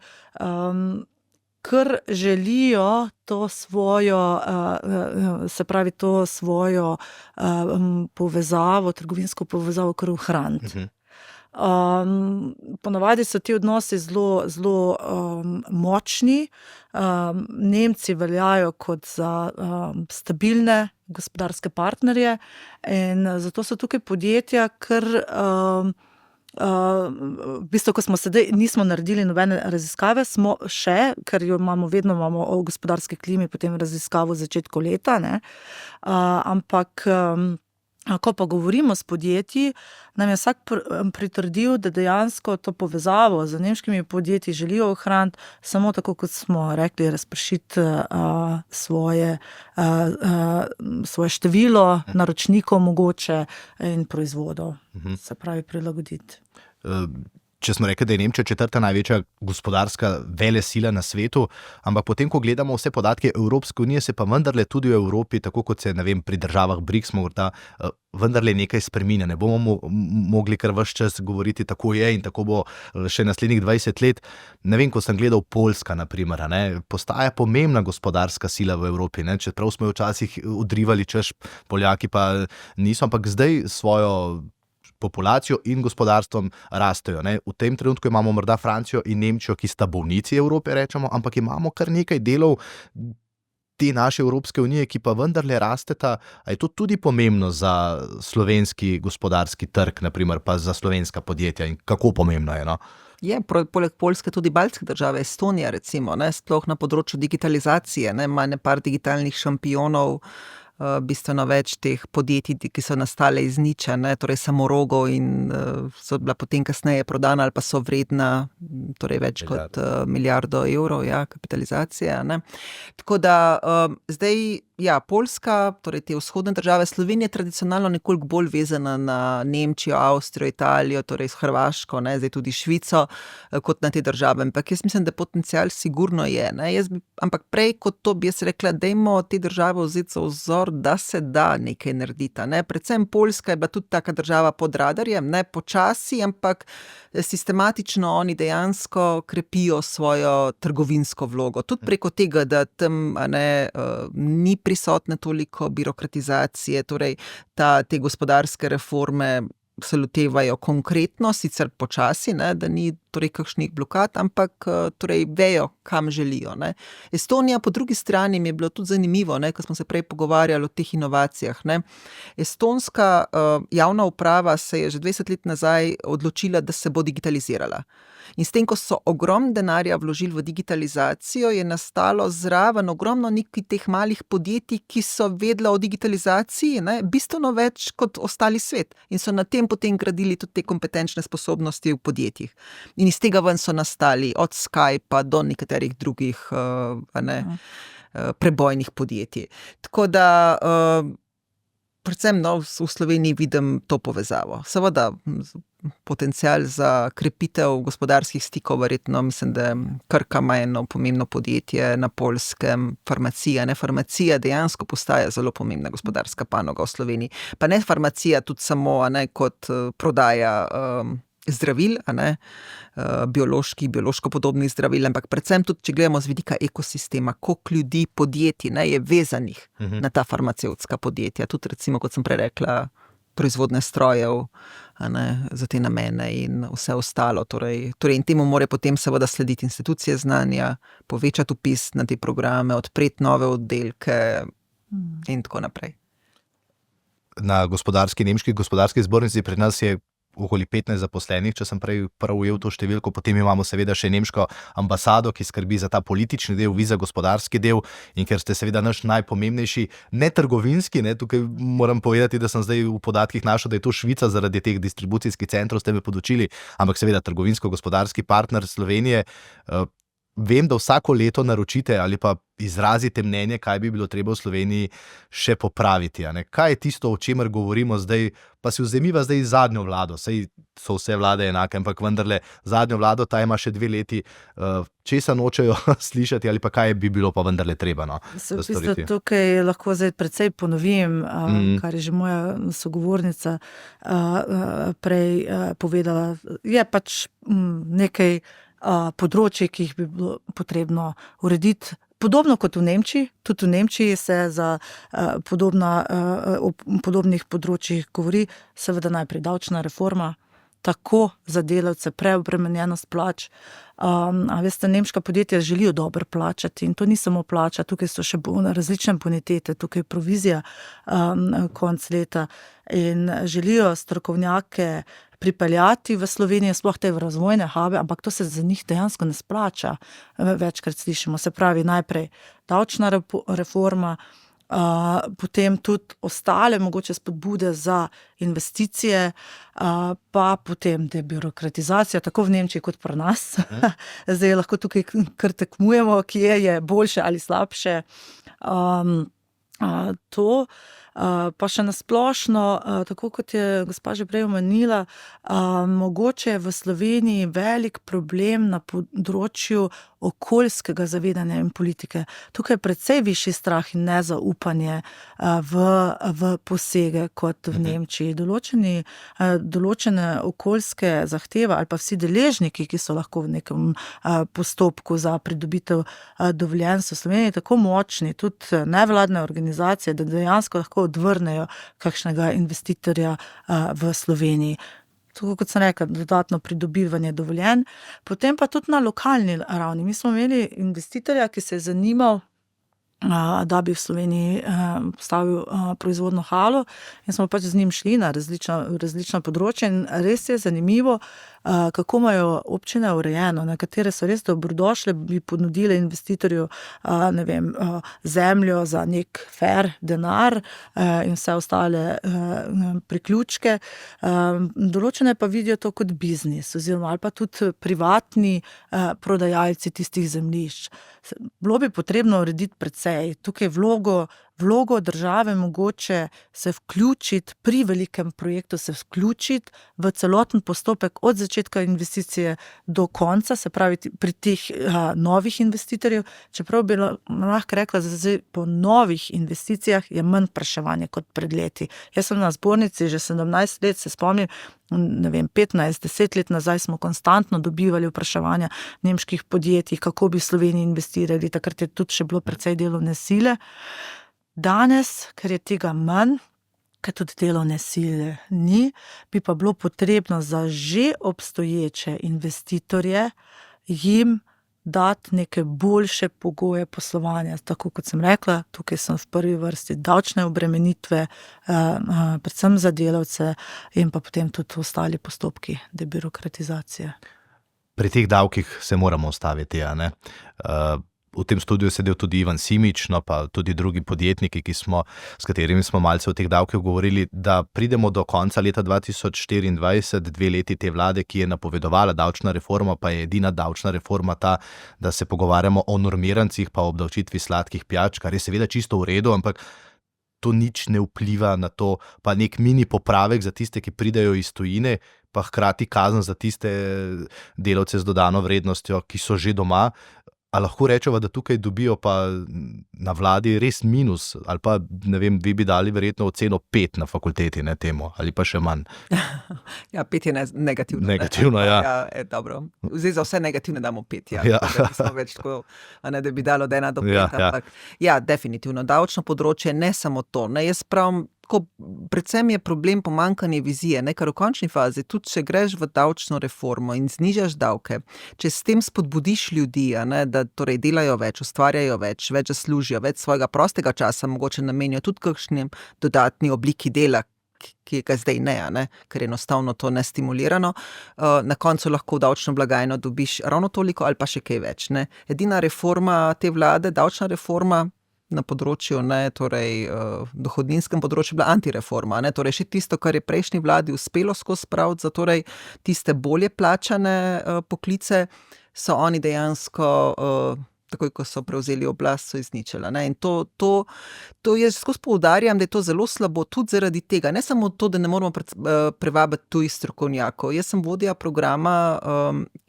ker želijo to svojo, se pravi to svojo povezavo, trgovinsko povezavo kar ohraniti. Ponavadi so ti odnosi zelo močni. Nemci veljajo kot za stabilne gospodarske partnerje in zato so tukaj podjetja, ker v bistvu, ko smo sedaj, nismo naredili nobene raziskave, smo še, ker jo imamo o gospodarski klimi, potem raziskavo v začetku leta, ne? Ampak ko pa govorimo s podjetji, nam je vsak pritrdil, da dejansko to povezavo z nemškimi podjetji želijo ohraniti, samo tako, kot smo rekli, razpršiti svoje število naročnikov mogoče in proizvodov, se pravi prilagoditi. Če smo rekli, da je Nemčija četrta največja gospodarska velesila na svetu, ampak potem, ko gledamo vse podatke Evropske unije, se pa vendarle tudi v Evropi, tako kot se, pri državah BRICS morda, vendarle nekaj spreminja. Ne bomo mogli kar ves čas govoriti, tako je in tako bo še naslednjih 20 let. Ne vem, ko sem gledal Poljska, na primer, postaja pomembna gospodarska sila v Evropi, čeprav smo jo včasih odrivali, češ Poljaki pa niso, ampak zdaj svojo populacijo in gospodarstvom rastejo. V tem trenutku imamo morda Francijo in Nemčijo, ki sta bolnici Evrope, rečemo, ampak imamo kar nekaj delov te naše Evropske unije, ki pa vendarle rasteta. A je to tudi pomembno za slovenski gospodarski trg, naprimer, pa za slovenska podjetja in kako pomembno je, no? Je, poleg Poljske tudi baltske države, Estonija recimo, sploh na področju digitalizacije, ima par digitalnih šampionov, bistveno več teh podjetij, ki so nastale iz niča, torej samorogov in so bila potem kasneje prodana ali pa so vredna torej več kot milijardo evrov, kapitalizacije. Tako da zdaj, Poljska, torej te vzhodne države, Slovenija je tradicionalno nekoliko bolj vezana na Nemčijo, Avstrijo, Italijo, torej s Hrvaško, zdaj tudi Švico, kot na te države. Ampak jaz mislim, da potencial sigurno je. Ampak prej kot to bi jaz rekla, dajmo te države vzeti za vzor, da se da nekaj narediti. Predvsem Poljska je bila tudi taka država pod radarjem, počasi, ampak sistematično oni dejansko krepijo svojo trgovinsko vlogo. Tudi preko tega, da tam ni prisotne toliko birokratizacije, torej te gospodarske reforme se lotevajo konkretno, sicer počasi, da ni torej kakšnih blokad, ampak torej vejo, kam želijo. Estonija po drugi strani mi je bilo tudi zanimivo, ko smo se prej pogovarjali o teh inovacijah. Estonska javna uprava se je že 20 let nazaj odločila, da se bo digitalizirala. In s tem, ko so ogromno denarja vložili v digitalizacijo, je nastalo zraven ogromno nekih teh malih podjetij, ki so vedela o digitalizaciji, bistveno več kot ostali svet. In so na tem potem gradili tudi te kompetenčne sposobnosti v podjetjih. In iz tega ven so nastali od Skypa do nekaterih drugih prebojnih podjetij. Tako da predvsem v Sloveniji vidim to povezavo. Seveda potencial za krepitev gospodarskih stikov, verjetno mislim, da Krka ima eno pomembno podjetje na Poljskem, farmacija dejansko postaja zelo pomembna gospodarska panoga v Sloveniji. Pa ne farmacija tudi samo, kot prodaja zdravil, biološko podobnih zdravil, ampak predvsem tudi, če gledamo z vidika ekosistema, koliko ljudi, podjetij je vezanih na ta farmacevtska podjetja. Tudi recimo, kot sem prej rekla, proizvodne strojev za te namene in vse ostalo. Torej, in temu mora potem seveda slediti institucije znanja, povečati vpis na te programe, odpreti nove oddelke in tako naprej. Na nemški gospodarski zbornici pri nas je okoli 15 zaposlenih, če sem prej prav ujel to številko, potem imamo seveda še nemško ambasado, ki skrbi za ta politični del, vi za gospodarski del, in ker ste seveda naš najpomembnejši, ne trgovinski, tukaj moram povedati, da sem zdaj v podatkih našel, da je to Švica zaradi teh distribucijskih centrov, ste me podučili, ampak seveda trgovinsko-gospodarski partner Slovenije. Vem, da vsako leto naročite ali pa izrazite mnenje, kaj bi bilo treba v Sloveniji še popraviti. Kaj je tisto, o čemer govorimo zdaj, pa si vzemiva zdaj zadnjo vlado, saj so vse vlade enake, ampak vendarle zadnjo vlado, ta ima še 2 leti, česa nočejo slišati ali pa kaj bi bilo pa vendarle treba storiti. Tukaj lahko zdaj precej ponovim, kar je že moja sogovornica prej povedala. Je pač nekaj področje, ki jih bi bilo potrebno urediti. Podobno kot v Nemčiji, tudi v Nemčiji se za o podobnih področjih govori, seveda najprej davčna reforma, tako za delavce, preobremenjenost plač. Veste, nemška podjetja želijo dobro plačati in to ni samo plača, tukaj so še različne bonitete, tukaj je provizija konec leta in želijo strokovnjake pripeljati v Slovenijo, sploh te v razvojne hube, ampak to se za njih dejansko ne splača. Večkrat slišimo, se pravi najprej davčna reforma, potem tudi ostale mogoče spodbude za investicije, pa potem debirokratizacija, tako v Nemčiji kot pri nas. Zdaj lahko tukaj kar tekmujemo, kje je boljše ali slabše. Pa še nasplošno, tako kot je gospa že prej omenila, mogoče je v Sloveniji velik problem na področju okoljskega zavedanja in politike. Tukaj je precej višji strah in nezaupanje v posege kot v Nemčiji. Določene okoljske zahteve ali pa vsi deležniki, ki so lahko v nekem postopku za pridobitev dovoljenj, so v Sloveniji tako močni, tudi nevladne organizacije, da dejansko lahko odvrnejo kakšnega investitorja v Sloveniji. Tako kot sem rekla, dodatno pridobivanje dovoljenj. Potem pa tudi na lokalni ravni. Mi smo imeli investitorja, ki se je zanimal, da bi v Sloveniji postavil proizvodno halo in smo pač z njim šli na različna področja in res je zanimivo, kako imajo občine urejeno, nekatere so res dobrodošle, bi ponudile investitorju zemljo za nek fair denar in vse ostale priključke. Določene pa vidijo to kot biznis oziroma ali pa tudi privatni prodajalci tistih zemljišč. Bilo bi potrebno urediti precej. Tukaj vlogo države mogoče se vključiti pri velikem projektu, se vključiti v celoten postopek od začetka investicije do konca, se pravi pri teh novih investitorjev, čeprav bi lahko rekla, da zdaj po novih investicijah je manj praševanje kot pred leti. Jaz sem na zbornici že 17 let, se spomnim, 15-10 let nazaj smo konstantno dobivali vprašanja nemških podjetij, kako bi v Sloveniji investirali, takrat je tudi še bilo precej delovne sile. Danes, ker je tega manj, ker tudi delovne sile ni, bi pa bilo potrebno za že obstoječe investitorje jim dati neke boljše pogoje poslovanja. Tako kot sem rekla, tukaj so v prvi vrsti davčne obremenitve, predvsem za delavce in pa potem tudi ostali postopki debirokratizacije. Pri teh davkih se moramo ustaviti, V tem studiu je sedel tudi Ivan Simič, pa tudi drugi podjetniki, s katerimi smo malce o teh davkih govorili, da pridemo do konca leta 2024, 2 leti te vlade, ki je napovedovala davčna reforma, pa je edina davčna reforma ta, da se pogovarjamo o normirancih pa o obdavčitvi sladkih pijač, kar je seveda čisto v redu, ampak to nič ne vpliva na to, pa nek mini popravek za tiste, ki pridejo iz tujine, pa hkrati kazen za tiste delavce z dodano vrednostjo, ki so že doma. A lahko rečemo, da tukaj dobijo pa na vladi res minus, ali pa, ne vem, vi bi dali verjetno oceno 5 na fakulteti, ne temu, ali pa še manj. Ja, 5 je negativno. Negativno, ja. Dobro. Zdaj za vse negativne damo 5, Ja. Nismo več tako, da bi dalo od 1 do 5. Ja, ja. Ampak, definitivno. Davčno področje ne samo to. Ne, jaz pravim, predvsem je problem pomanjkanje vizije, ne, ker v končni fazi, tudi če greš v davčno reformo in znižaš davke, če s tem spodbudiš ljudi, ne, da torej delajo več, ustvarjajo več zaslužijo, več svojega prostega časa, mogoče namenijo tudi kakšnim dodatni obliki dela, ki ga zdaj ne, ker je enostavno to nestimulirano, na koncu lahko v davčno blagajno dobiš ravno toliko ali pa še kaj več. Ne. Edina reforma te vlade, davčna reforma, na področju, torej dohodninskem področju bila antireforma, torej še tisto, kar je prejšnji vladi uspelo skozi spraviti za torej tiste bolje plačane poklice, so oni dejansko takoj, ko so prevzeli oblast, so izničila. In to jaz skozi poudarjam, da je to zelo slabo tudi zaradi tega. Ne samo to, da ne moramo privabiti tujih strokovnjakov. Jaz sem vodja programa,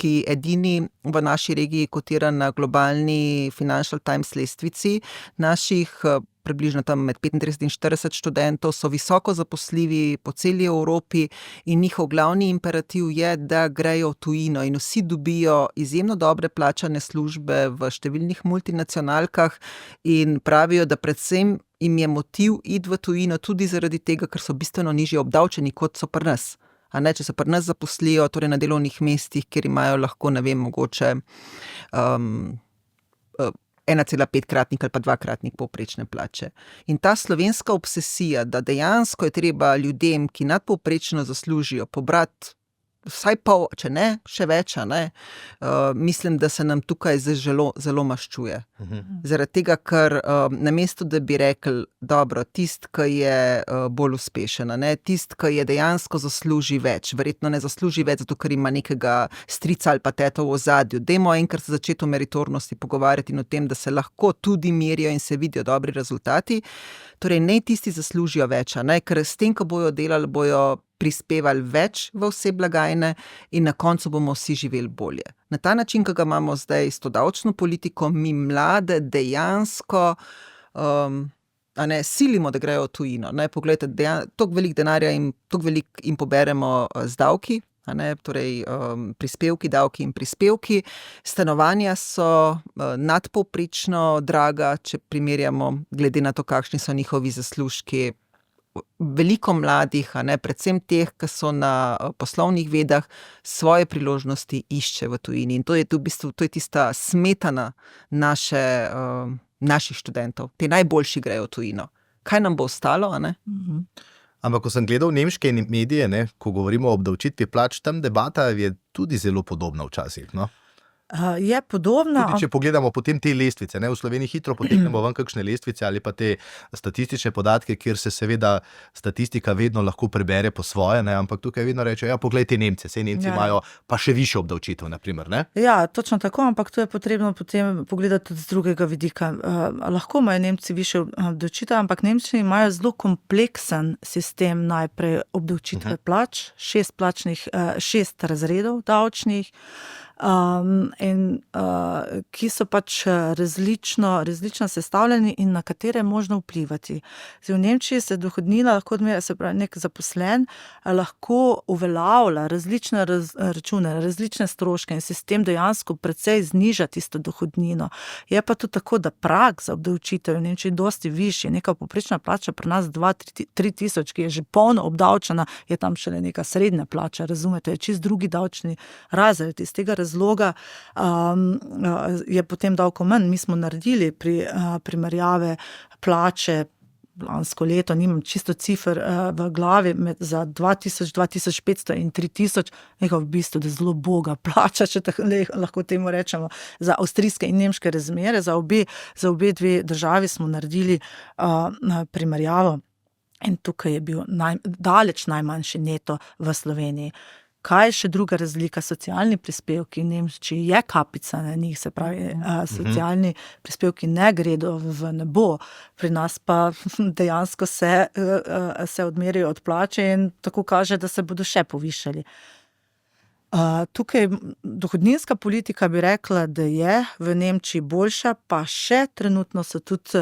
ki edini v naši regiji kotira na globalni Financial Times lestvici. Naših približno tam med 35 in 40 študentov so visoko zaposljivi po celi Evropi in njihov glavni imperativ je, da grejo v tujino in vsi dobijo izjemno dobre plačane službe v številnih multinacionalkah in pravijo, da predvsem jim je motiv iti v tujino tudi zaradi tega, ker so bistveno nižje obdavčeni, kot so pri nas. A ne, če se pri nas zaposlijo, torej na delovnih mestih, kjer imajo lahko, ne vem, mogoče 1,5-kratnik ali pa 2-kratnik povprečne plače. In ta slovenska obsesija, da dejansko je treba ljudem, ki nadpovprečno zaslužijo, pobrati vsaj pol, če ne, še več, mislim, da se nam tukaj zelo, zelo maščuje. Zaradi tega, ker namesto, da bi rekli, dobro, tist, ki je bolj uspešen, tist, ki je dejansko zasluži več, verjetno ne zasluži več, zato ker ima nekega strica ali pa teto v ozadju. Dajmo enkrat začeti o meritornosti pogovarjati in o tem, da se lahko tudi merijo in se vidijo dobri rezultati. Torej, ne tisti zaslužijo več, ker s tem, ko bojo delali, bojo prispevali več v vse blagajne in na koncu bomo vsi živeli bolje. Na ta način, ki ga imamo zdaj s to davčno politiko, mi mlade dejansko silimo, da grejo v tujino. Poglejte, toliko veliko denarja in toliko veliko jim poberemo z davki, torej prispevki, davki in prispevki. Stanovanja so nadpovprečno draga, če primerjamo glede na to, kakšni so njihovi zaslužki. Veliko mladih, predvsem teh, ki so na poslovnih vedah, svoje priložnosti išče v tujini. In to je v bistvu tista smetana naših študentov. Ti najboljši grejo v tujino. Kaj nam bo ostalo, Ampak, ko sem gledal nemške medije, ko govorimo o obdavčitvi plač, tam debata je tudi zelo podobna včasih, no? Je podobna. Tudi če pogledamo potem te lestvice, v Sloveniji hitro potegnemo ven kakšne lestvice ali pa te statistične podatke, kjer se seveda statistika vedno lahko prebere po svoje, ampak tukaj vedno reče, poglej te Nemce, saj Nemci imajo pa še višjo obdavčitev, na primer, ne? Ja, točno tako, ampak to je potrebno potem pogledati tudi z drugega vidika. Lahko imajo Nemci višjo obdavčitev, ampak Nemci imajo zelo kompleksen sistem najprej obdavčitve plač, 6 razredov davčnih, ki so pač različno sestavljeni in na katere je možno vplivati. Zdaj, v Nemčiji se dohodnina lahko odmeri, se pravi, nek zaposlen lahko uveljavlja različne račune, različne stroške in sistem dejansko precej zniža tisto dohodnino. Je pa to tako, da prag za obdavčitev v Nemčiji dosti višji. Neka povprečna plača pri nas 2-3 tisoč, ki je že polno obdavčena, je tam šele neka srednja plača, razumete, je čist drugi davčni razred. Iz tega razloga je potem davko manj. Mi smo naredili primerjave plače lansko leto, nimam čisto cifer v glavi, za 2000, 2500 in 3000, nekaj v bistvu, da zelo boga plača, če lahko temu rečemo, za avstrijske in nemške razmere, za obe dve državi smo naredili primerjavo in tukaj je bil daleč najmanjši neto v Sloveniji. Kaj je še druga razlika? Socialni prispevki v Nemčiji je kapica na njih, se pravi, socialni prispevki ne gredo v nebo, pri nas pa dejansko se odmerijo od plače in tako kaže, da se bodo še povišali. Tukaj dohodninska politika bi rekla, da je v Nemčiji boljša, pa še trenutno se tudi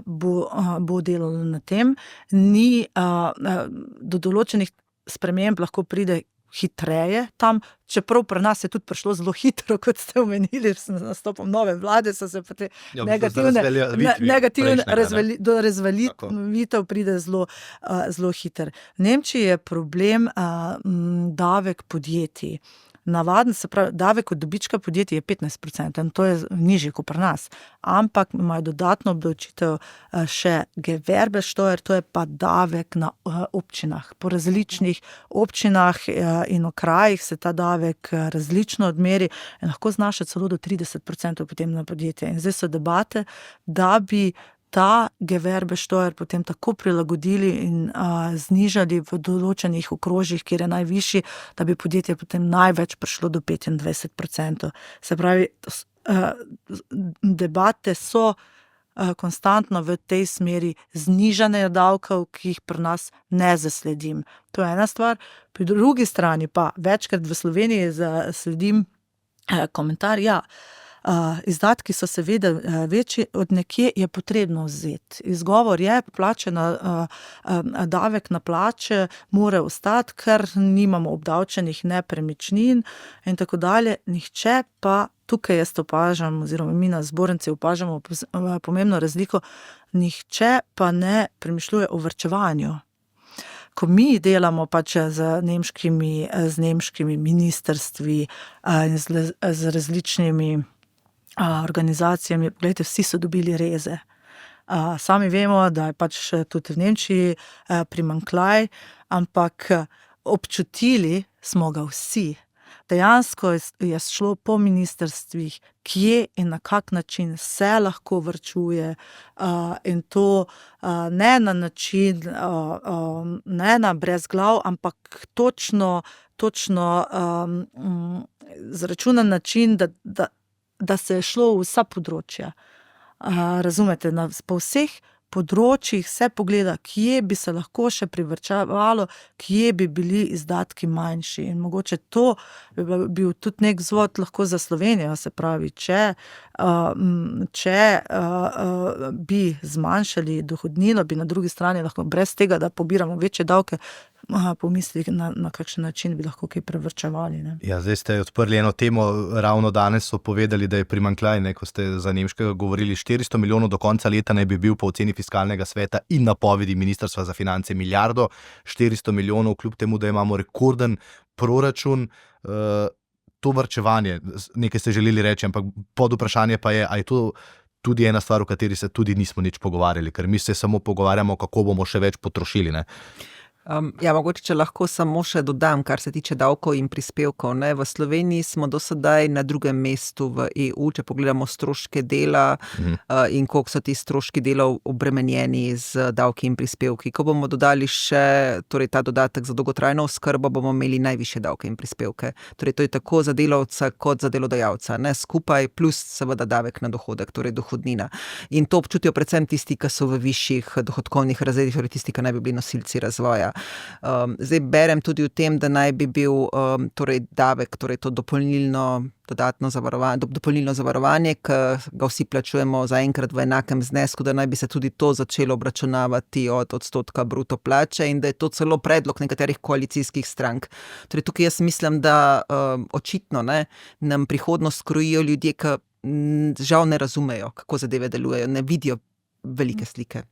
bo delalo na tem. Ni do določenih sprememb lahko pride hitreje tam, čeprav pri nas je tudi prišlo zelo hitro, kot ste omenili, s nastopom nove vlade so se pa te negativne razveljavitev pride zelo hiter. V Nemčiji je problem davek podjetij. Navaden, se pravi, davek od dobička podjetij je 15%, to je nižji kot pri nas, ampak imajo dodatno obdavčitev še Gewerbesteuer, to je pa davek na občinah. Po različnih občinah in okrajih se ta davek različno odmeri in lahko znaša celo do 30% potem na podjetje. In zdaj so debate, da bi ta Gewerbesteuer potem tako prilagodili in znižali v določenih okrožjih, kjer je najvišji, da bi podjetje potem največ prišlo do 25%. Se pravi, debate so konstantno v tej smeri znižanja davkov, ki jih pri nas ne zasledim. To je ena stvar. Pri drugi strani pa večkrat v Sloveniji zasledim komentar, izdatki so seveda večji, od nekje je potrebno vzeti. Izgovor je, davek na plače mora ostati, ker nimamo obdavčenih nepremičnin in tako dalje. Nihče pa, tukaj jaz opažam, oziroma mi na zbornici opažamo pomembno razliko, nihče pa ne premišljuje o varčevanju. Ko mi delamo pač z nemškimi ministrstvi in z različnimi organizacijami, gledajte, vsi so dobili reze. Sami vemo, da je pač tudi v Nemčiji primanjkljaj, ampak občutili smo ga vsi. Dejansko je šlo po ministrstvih, kje in na kak način se lahko varčuje in to ne na način, ne na brezglav, ampak točno zračunan način, da se je šlo v vsa področja. Razumete, po vseh področjih se pogleda, kje bi se lahko še privarčevalo, kje bi bili izdatki manjši. In mogoče to bi bil tudi nek vzvod lahko za Slovenijo, se pravi, če bi zmanjšali dohodnino, bi na drugi strani lahko brez tega, da pobiramo večje davke, pomislili na kakšen način bi lahko kaj prevrčevali. Ne? Ja, zdaj ste odprli eno temo, ravno danes so povedali, da je primanjkljaj, ko ste za nemškega govorili, 400 milijonov do konca leta naj bi bil po oceni fiskalnega sveta in napovedi Ministrstva za finance milijardo, 400 milijonov, kljub temu, da imamo rekorden proračun. To varčevanje, nekaj ste želeli reči, ampak pod vprašanje pa je, a je to tudi ena stvar, o kateri se tudi nismo nič pogovarjali, ker mi se samo pogovarjamo, kako bomo še več potrošili, ne? Mogoče, če lahko samo še dodam, kar se tiče davkov in prispevkov. Ne? V Sloveniji smo do sedaj na drugem mestu v EU, če pogledamo stroške dela in koliko so ti stroški dela obremenjeni z davki in prispevki. Ko bomo dodali še ta dodatek za dolgotrajno oskrbo, bomo imeli najvišje davke in prispevke. Torej, to je tako za delavca kot za delodajalca. Ne? Skupaj plus seveda davek na dohodek, torej dohodnina. In to občutijo predvsem tisti, ki so v višjih dohodkovnih razredih, torej tisti, ki naj bi bili nosilci razvoja. Zdaj berem tudi o tem, da naj bi bil davek, to dopolnilno zavarovanje, ki ga vsi plačujemo zaenkrat v enakem znesku, da naj bi se tudi to začelo obračunavati od odstotka bruto plače in da je to celo predlog nekaterih koalicijskih strank. Torej tukaj jaz mislim, da očitno nam prihodnost krojijo ljudje, ki žal ne razumejo, kako zadeve delujejo, ne vidijo velike slike.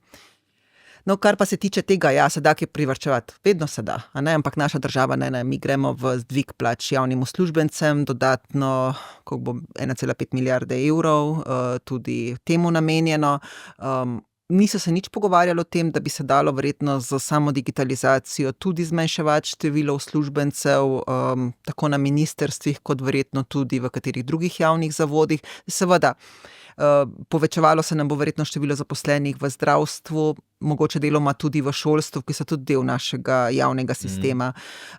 No, kar pa se tiče tega, se da kaj privarčevati, vedno se da, ampak naša država, mi gremo v dvig plač javnim uslužbencem, dodatno, koliko bo 1,5 milijarde evrov, tudi temu namenjeno. Niso se nič pogovarjali o tem, da bi se dalo verjetno za samo digitalizacijo tudi zmanjševati število uslužbencev, tako na ministrstvih, kot verjetno tudi v katerih drugih javnih zavodih. Seveda, povečevalo se nam bo verjetno število zaposlenih v zdravstvu, mogoče deloma tudi v šolstvu, ki so tudi del našega javnega sistema.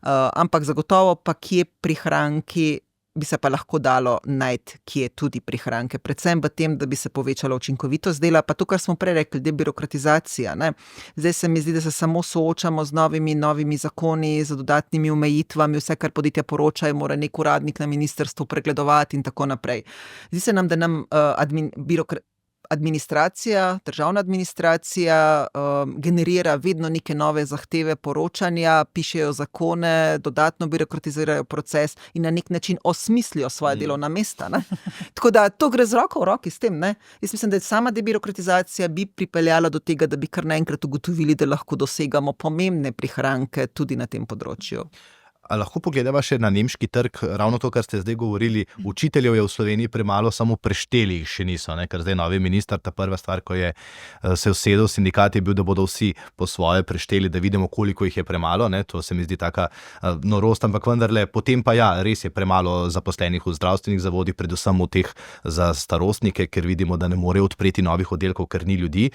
Ampak zagotovo pa kje prihranki bi se pa lahko dalo najti, kje tudi prihranke. Predvsem v tem, da bi se povečala učinkovitost dela, pa to, kar smo prej rekli, debirokratizacija. Ne? Zdaj se mi zdi, da se samo soočamo z novimi zakoni, z dodatnimi omejitvami, vse, kar podjetja poročajo, mora nek uradnik na ministrstvu pregledovati in tako naprej. Zdi se nam, da nam državna administracija generira vedno neke nove zahteve poročanja, pišejo zakone, dodatno birokratizirajo proces in na nek način osmislijo svoje delovna mesta. Ne? Tako da to gre z roko v roki s tem. Ne? Jaz mislim, da sama debirokratizacija bi pripeljala do tega, da bi kar naenkrat ugotovili, da lahko dosegamo pomembne prihranke tudi na tem področju. A lahko pogledava še na nemški trg, ravno to, kar ste zdaj govorili, učiteljev je v Sloveniji premalo, samo prešteli jih še niso, ne? Ker zdaj novi minister, ta prva stvar, ko je se usedel sindikat, je bil, da bodo vsi po svoje prešteli, da vidimo, koliko jih je premalo, ne? To se mi zdi taka norost, ampak vendarle, potem pa ja, res je premalo zaposlenih v zdravstvenih zavodih, predvsem v teh za starostnike, ker vidimo, da ne morejo odpreti novih oddelkov, ker ni ljudi,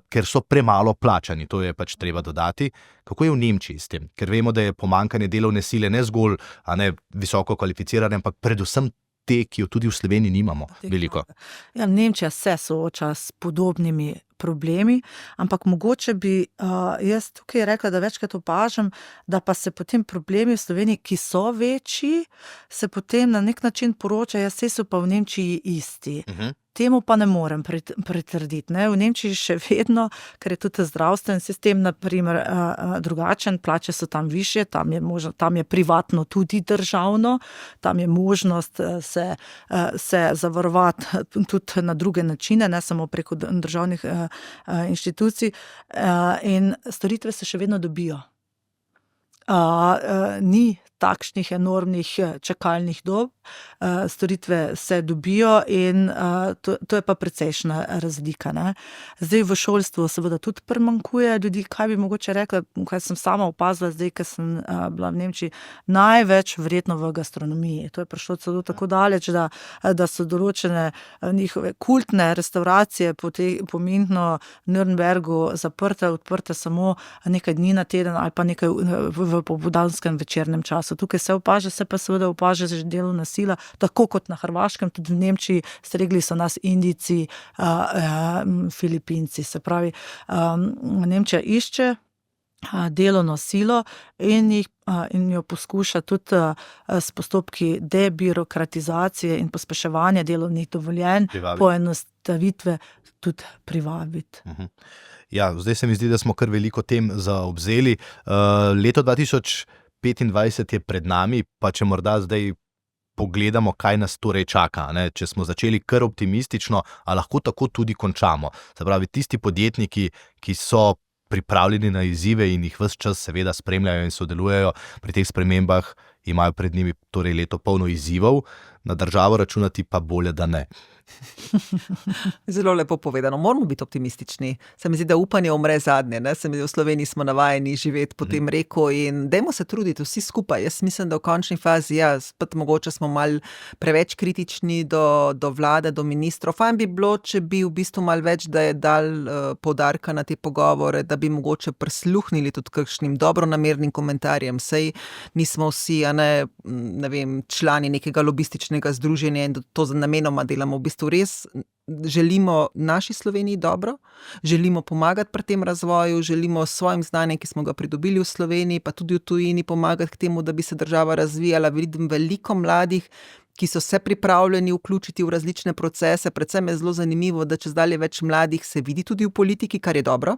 ker so premalo plačani, to je pač treba dodati. Kako je v Nemčiji s tem? Ker vemo, da je pomanjkanje delovne sile ne zgolj visoko kvalificirane, ampak predvsem te, ki jo tudi v Sloveniji nimamo veliko. Ja, Nemčija se sooča s podobnimi problemi, ampak mogoče bi jaz tukaj rekla, da večkrat opažam, da pa se potem problemi v Sloveniji, ki so večji, se potem na nek način poročajo, saj so pa v Nemčiji isti. Temu pa ne morem pritrditi. Ne? V Nemčiji še vedno, ker je tudi zdravstven sistem naprimer drugačen, plače so tam višje, tam je privatno tudi državno, tam je možnost se zavarovati tudi na druge načine, ne samo preko državnih inštitucij, in storitve se še vedno dobijo. Ni takšnih enormnih čakalnih dob, storitve se dobijo in to je pa precejšnja razlika. Ne? Zdaj v šolstvu seveda tudi primanjkuje ljudi, kaj bi mogoče rekla, kaj sem sama opazila zdaj, ker sem bila v Nemčiji, največ verjetno v gastronomiji. To je prišlo celo tako daleč, da so določene njihove kultne restauracije po Münchnu, Nürnbergu odprte samo nekaj dni na teden ali pa nekaj v popoldanskem večernem času. Tukaj se opaža, se pa seveda opaža že delovna sila, tako kot na Hrvaškem, tudi v Nemčiji stregli so nas Indijci, Filipinci. Se pravi, Nemčija išče delovno silo in jo poskuša tudi s postopki debirokratizacije in pospeševanja delovnih dovoljenj, poenostavitve tudi privabiti. Ja, zdaj se mi zdi, da smo kar veliko tem zaobzeli. Leto 2025 je pred nami, pa če morda zdaj pogledamo, kaj nas torej čaka. Ne? Če smo začeli kar optimistično, a lahko tako tudi končamo. Se pravi, tisti podjetniki, ki so pripravljeni na izzive in jih ves čas seveda spremljajo in sodelujejo pri teh spremembah, imajo pred njimi torej leto polno izzivov, na državo računati pa bolje, da ne. Zelo lepo povedano. Moramo biti optimistični. Se mi zdi, da upanje umre zadnje. Ne? Se mi zdi, v Sloveniji smo navajeni živeti po tem reku in dajmo se truditi vsi skupaj. Jaz mislim, da v končni fazi, spet mogoče smo mal preveč kritični do vlade, do ministrov. Fajn bi bilo, če bi v bistvu mal več, da je dal poudarka na te pogovore, da bi mogoče prisluhnili tudi kakšnim dobronamernim komentarjem. Sej nismo vsi, ne vem, člani nekega lobističnega združenja in to namenoma delamo. V bistvu res želimo naši Sloveniji dobro, želimo pomagati pri tem razvoju, želimo s svojim znanjem, ki smo ga pridobili v Sloveniji, pa tudi v tujini pomagati k temu, da bi se država razvijala. Vidim veliko mladih, ki so se pripravljeni vključiti v različne procese. Predvsem je zelo zanimivo, da čezdalje več mladih se vidi tudi v politiki, kar je dobro,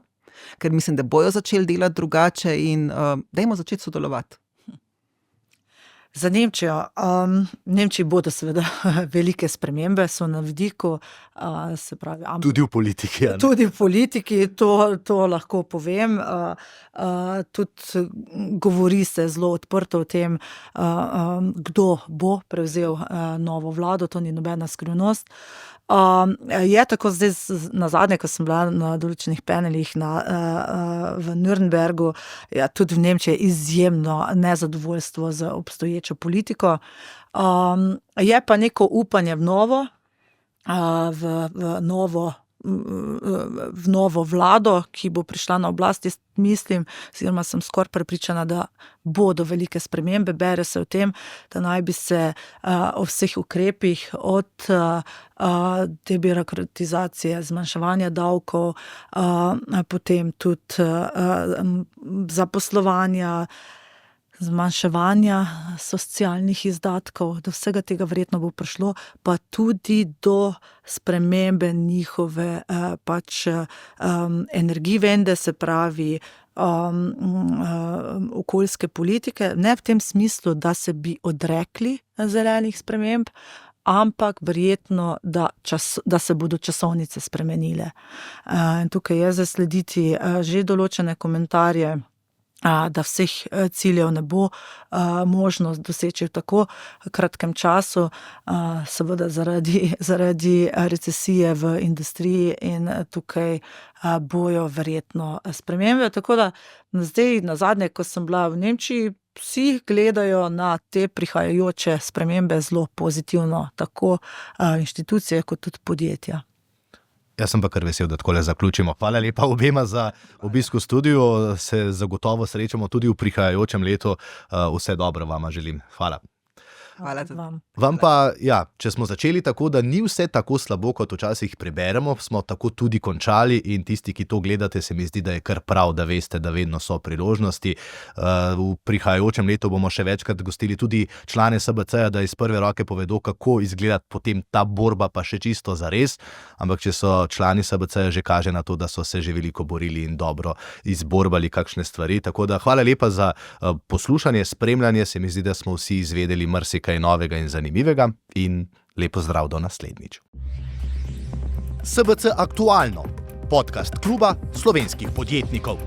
ker mislim, da bojo začeli delati drugače in dajmo začeti sodelovati. Za Nemčijo. V Nemčiji bodo seveda velike spremembe, so na vidiku, se pravi. Tudi v politiki. Tudi v politiki, to lahko povem. Tudi govori se zelo odprto o tem, kdo bo prevzel novo vlado, to ni nobena skrivnost. Je tako zdaj na zadnje, ko sem bila na določenih panelih v Nürnbergu, tudi v Nemčiji je izjemno nezadovoljstvo z obstoječo politiko. Je pa neko upanje v novo, v novo vlado, ki bo prišla na oblast. Jaz mislim, oziroma sem skoraj prepričana, da bodo velike spremembe. Bere se o tem, da naj bi se o vseh ukrepih od debirokratizacije, zmanjševanja davkov, potem tudi zaposlovanja, zmanjševanja socialnih izdatkov, do vsega tega verjetno bo prišlo, pa tudi do spremembe njihove energijevende, se pravi okoljske politike, ne v tem smislu, da se bi odrekli zelenih sprememb, ampak verjetno, da se bodo časovnice spremenile. In tukaj je zaslediti že določene komentarje, da vseh ciljev ne bo možno doseči v tako kratkem času, seveda zaradi recesije v industriji, in tukaj bojo verjetno spremembe. Tako da zdaj nazadnje, ko sem bila v Nemčiji, vsi gledajo na te prihajajoče spremembe zelo pozitivno, tako inštitucije kot tudi podjetja. Jaz sem pa kar vesel, da takole zaključimo. Hvala lepa obema za obisk v studiu. Se zagotovo srečamo tudi v prihajajočem letu. Vse dobro vama želim. Hvala. Hvala tudi vam. Vam pa, če smo začeli tako, da ni vse tako slabo, kot včasih preberemo, smo tako tudi končali, in tisti, ki to gledate, se mi zdi, da je kar prav, da veste, da vedno so priložnosti. V prihajajočem letu bomo še večkrat gostili tudi člane SBC-ja, da iz prve roke povedo, kako izgleda potem ta borba, pa še čisto zares. Ampak če so člani SBC-ja, že kaže na to, da so se že veliko borili in dobro izborbali kakšne stvari. Tako da hvala lepa za poslušanje, spremljanje. Se mi zdi, da smo vsi izvedeli marsikaj novega in zanimivega, in lepo zdrav do naslednjič. SBC Aktualno, podcast kluba slovenskih podjetnikov.